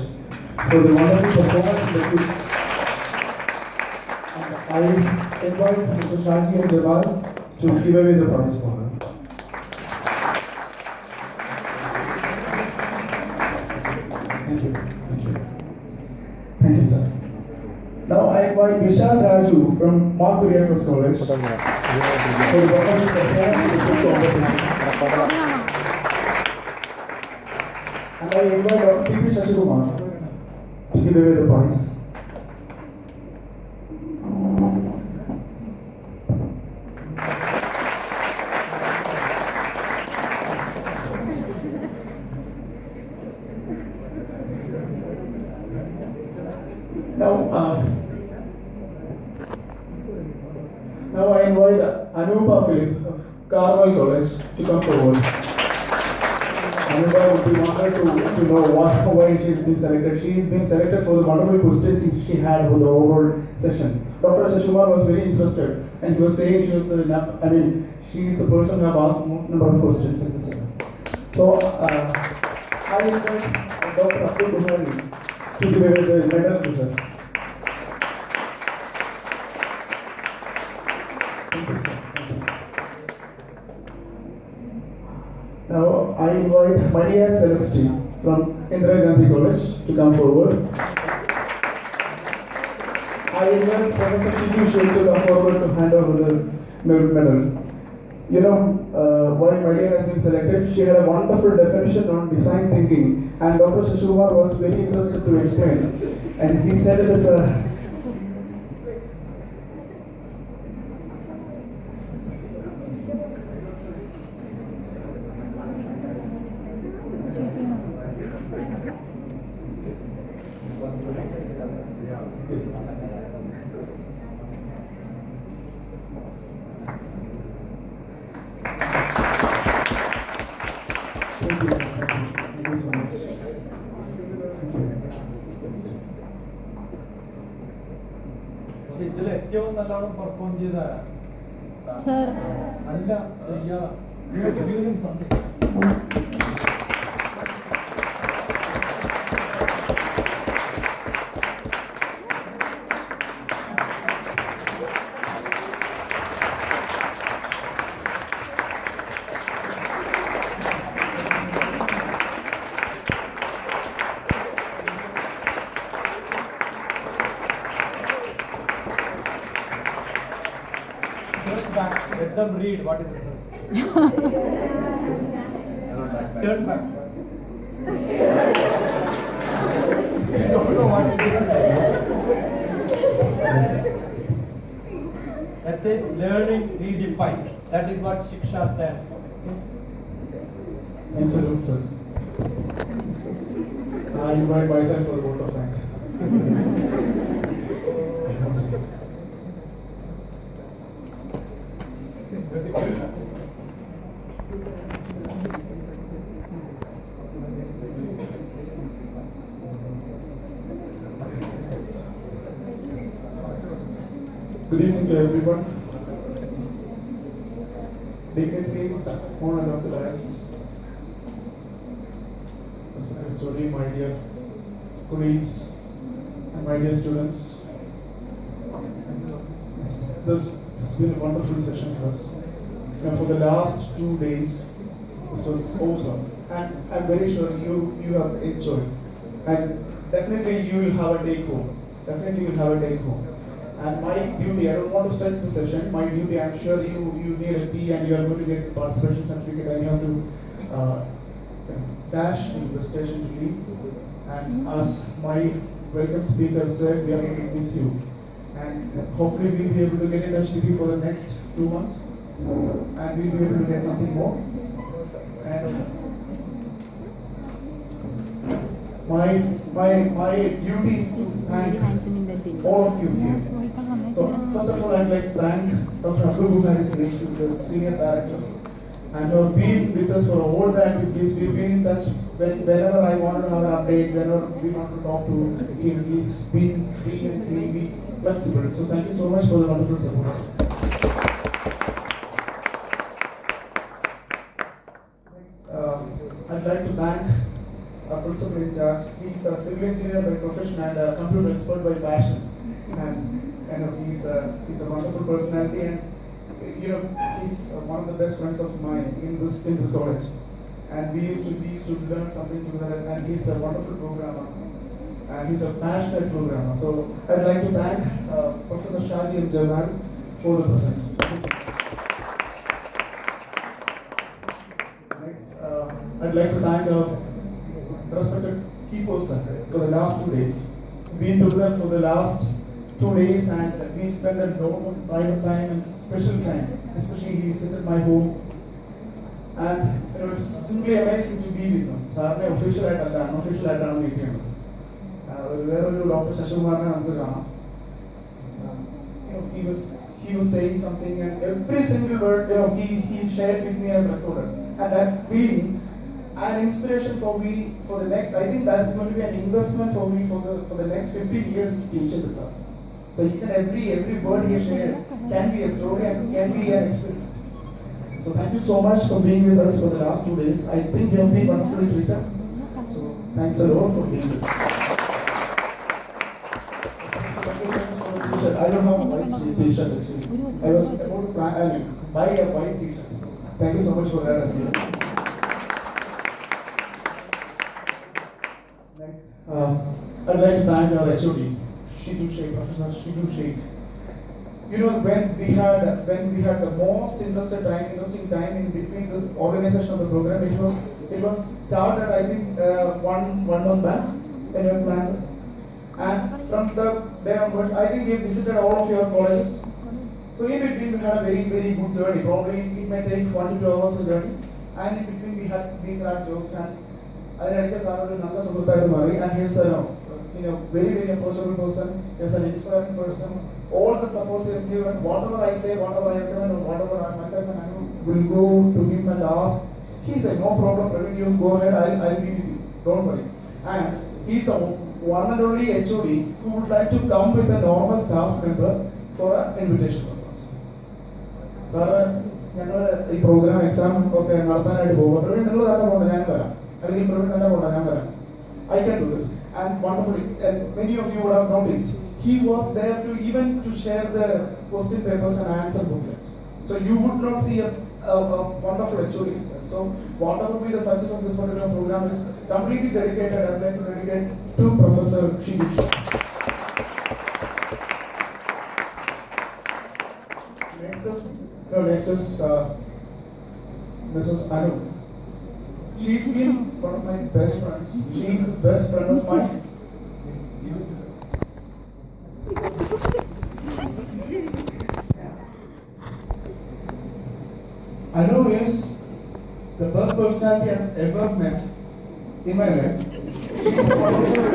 for the wonderful performance in the quiz. And I invite Mr. Shaji and Jamal to give away the prize for her. Thank you. Thank you. Thank you, sir. Now I invite Vishal Raju from Mark Kuriakos College for the wonderful performance in the quiz competition. And I invite Dr. P.P. Shashikumar to give away the prize. Now I invite Anupa Philip of Carmel College to come forward. Anupa would be honored to know why she has been selected. She is being selected for the wonderful questions she had for the overall session. Dr. Shashumar was very interested, and he was saying she is the person who has asked number of questions in the session. So I invite Dr. Abdul Buhari to give away the medal to her. Now I invite Maria Celestine from Indira Gandhi College to come forward. I invite Professor Shiju to come forward to hand over the medal. You know, why Maria has been selected? She had a wonderful definition on design thinking, and Dr. Shashumar was very interested to explain. And he said it as a ഇതിൽ ഏറ്റവും നല്ലോണം perform ചെയ്ത നല്ല let them read what is written. Turn back. You don't know what is written. That says learning redefined. That is what Shiksha stands for. Excellent, sir. I invite myself for the vote of thanks. Good evening to everyone. Dignitaries, honor of the dais. Mr. Chori, my dear colleagues, and my dear students. This has been a wonderful session for us. And for the last 2 days, this was awesome. And I'm very sure you have enjoyed. And definitely you will have a take home. Definitely you will have a take home. And my duty, I don't want to stretch the session. My duty, I'm sure you need a tea and you are going to get participation certificate and you have to dash into the station to leave. And as my welcome speaker said, we are going to miss you. And hopefully we'll be able to get in touch with you for the next 2 months. And we'll be able to get something more. And my duty is to thank all of you here. So first of all, I'd like to thank Dr. Abdul Buhari, who is the senior director, and who have been with us for all the activities. We've been in touch whenever I wanted to have an update, whenever we want to talk to him. He's been free and really flexible. So thank you so much for the wonderful support. I'd like to thank our principal in charge. He's a civil engineer by profession and a computer expert by passion. And he's a wonderful personality, and he's one of the best friends of mine in this college. And we used to learn something together. And he's a wonderful programmer, and he's a passionate programmer. So I'd like to thank Professor Shaji and Jalal for the presence. Next, I'd like to thank our respected key person for the last 2 days. We've been together for the last 2 days, and we spent a lot of private time and special time. Especially he visited my home, and it's simply amazing to be with him. Sir, official unofficial ആയിട്ടാണ് meet ചെയ്യുന്നത്. വേറൊരു doctor ശശികുമാറിനെ നമുക്ക് കാണാം. He was saying something, and every single word he shared with me and recorded, and that's been an inspiration for me for the next. I think that's going to be an investment for me for the next 15 years to teach in the class. So each and every word he shared can be a story and can be an experience. So thank you so much for being with us for the last 2 days. I think you have been wonderfully treated. So thanks a lot for being with us. I don't know white t-shirt actually. I was about to buy a white t-shirt. Thank you so much for that as well. Next, I'd like to thank our HOD, Shidu Sheikh, Professor Shidu Sheikh. When we had the most interesting time in between this organization of the program, it was started I think one month back when we planned it. And from the day onwards, I think we visited all of your colleges. So in between we had a very good journey. Probably it may take 1 to 2 hours a journey. And in between we cracked jokes, and അതിനിടയ്ക്ക് sir ഒരു നല്ല സുഹൃത്തായിട്ട് മാറി. And he's very approachable person. He's an inspiring person. All the support he has given, whatever I say, whatever I recommend, or whatever I myself and Anu will go to him and ask. He said, no problem, Praveen, you go ahead, I'll be with you. Don't worry. And he's the one and only HOD who would like to come with a normal staff member for an invitation purpose. Sir, ഞങ്ങൾ ഈ programme exam ഒക്കെ നടത്താനായിട്ട് പോകുമ്പോൾ പ്രവീൺ നിങ്ങൾ തന്നെ പോകണ്ട, ഞാൻ വരാം, അല്ലെങ്കിൽ പ്രവീൺ തന്നെ പോകണ്ട, ഞാൻ വരാം. I can do this. And wonderfully, and many of you would have noticed, he was there to share the question papers and answer booklets. So you would not see a wonderful HOD. So whatever will be the success of this particular program is completely dedicated. I would like to dedicate to Professor Shidu Sheikh. Next is Mrs. Anu. She's been one of my best friends. She's the best friend of mine. Anu is the best personality I've ever met in my life. She's a wonderful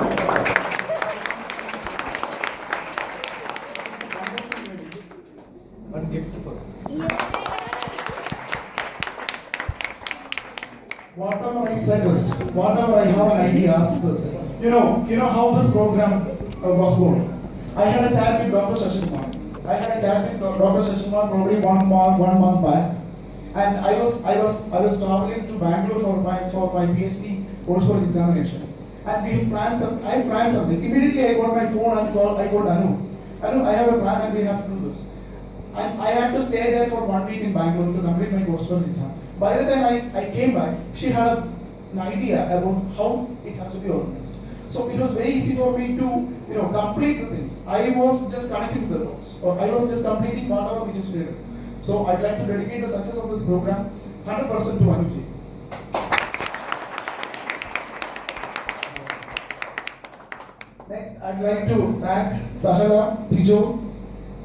One gift for whatever I suggest, whatever I have an idea, ask this. You know how this program was born. I had a chat with Dr. Shashikumar. Probably one month back, and I was traveling to Bangalore for my PhD coursework examination. And we planned I planned something. Immediately I got my phone and I called Anu. Anu, I have a plan and we have to do this. And I had to stay there for 1 week in Bangalore to complete my coursework exam. By the time I came back, she had an idea about how it has to be organized. So it was very easy for me to, complete the things. I was just connecting the dots, or I was just completing whatever which is there. So I'd like to dedicate the success of this program 100% to Anuji. Next, I'd like to thank Sahara, Tijo,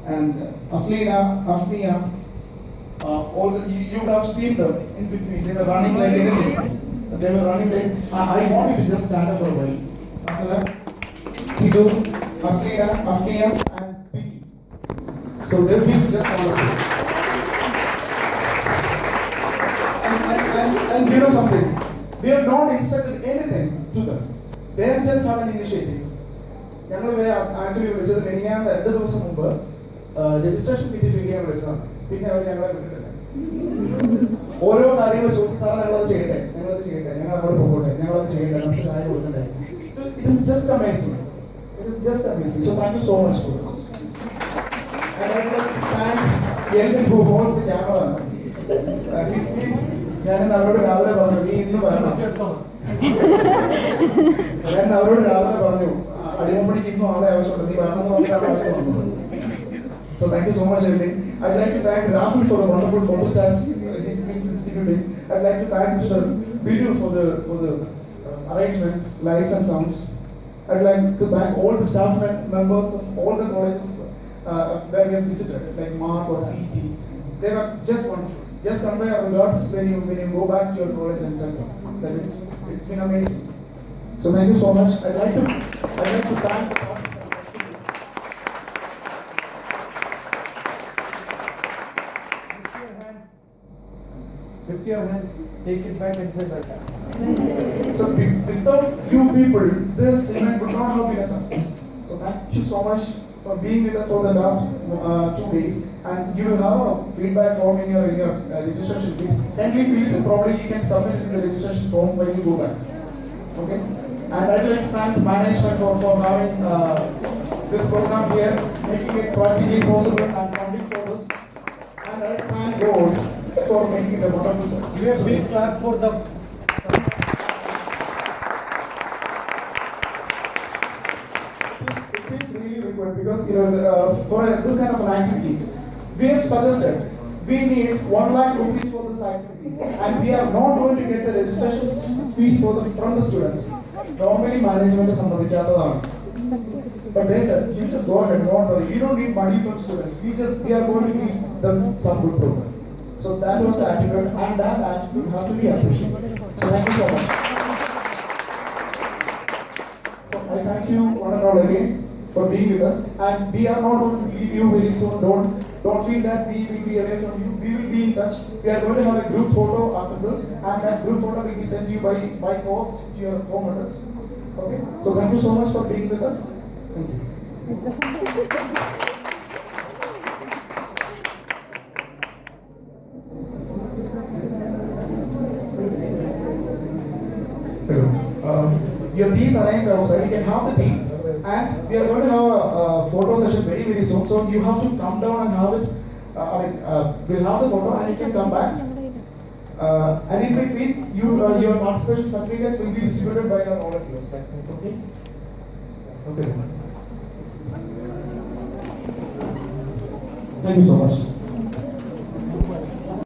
and Aslina, Afnia. You would have seen them in between. They were running like anything. They were running like. I want you to just stand up for a while. Sahara, Tijo, Aslina, Afnia, and Piki. So they'll be just all of you. And you know something? We have not instructed anything to them. They have just had an initiative. ഞങ്ങൾ actually വിളിച്ചത് മെനിങ്ങാന്ന് 2 ദിവസം മുമ്പ് registration ഫീ ഫിൽ ചെയ്യാൻ വിളിച്ചതാണ്. പിന്നെ അവർ ഞങ്ങളെ വിട്ടിട്ടില്ല. ഓരോ കാര്യങ്ങൾ ചോദിച്ചു, സാർ ഞങ്ങളത് ചെയ്യട്ടെ, ഞങ്ങൾ അവിടെ പോകട്ടെ, ഞങ്ങളത് ചെയ്യട്ടെ, നമുക്ക് ചായ കൊടുക്കണ്ടേ. It is just amazing. So thank you so much for this. And I would like to thank Elvin who holds the camera. He's been, ഞാൻ അവരോട് രാവിലെ പറഞ്ഞു, നീ ഇന്ന് വരണം. ഞാൻ അവരോട് രാവിലെ പറഞ്ഞു, അടിമപ്പണിക്ക് ഇന്നും ആളെ ആവശ്യമുണ്ട്, നീ വരണമെന്ന് പറഞ്ഞിട്ടാണ് അവർക്ക് വന്നത്. So thank you so much, Elvin. I'd like to thank Rahul for the wonderful photostats he's been distributing. I'd like to thank Mr. Bidu for the arrangement, lights and sounds. I'd like to thank all the staff members of all the colleges where we have visited, like Mark or CET. They were just wonderful. Just convey our regards when you go back to your college and check them. That it's been amazing. So thank you so much. I'd like to thank. Lift your hands, take it back and say that. So without you people, this event would not have been a success. So thank you so much for being with us for the last 2 days. And you will have a feedback form in your registration kit. Kindly fill it properly. You can submit it in the registration form when you go back. Okay. And I'd like to thank the management for having this program here, making it practically possible and funding for this. And I thank God for making it a wonderful success. We have big clap for the. It is really required because for this kind of an activity, we have suggested we need 1 lakh rupees for this activity, and we are not going to get the registration fees from the students. Normally, management is something but they said, you just go ahead, don't worry. You don't need money from students. We are going to give them some good program. So that was the attitude, and that attitude has to be appreciated. So thank you so much. So I thank you one and all again for being with us, and we are not going to leave you very soon. Don't feel that we will be away from you. We will be in touch. We are going to have a group photo after this, and that group photo will be sent to you by post to your home address. Okay. So thank you so much for being with us. Thank you. Your teas arranged outside. You can have the tea, and we are going to have a photo session very very soon. So you have to come down and have it. We'll have the photo, and you can come back. And in between, your participation certificates will be distributed by our volunteers. Okay. Okay. Thank you so much.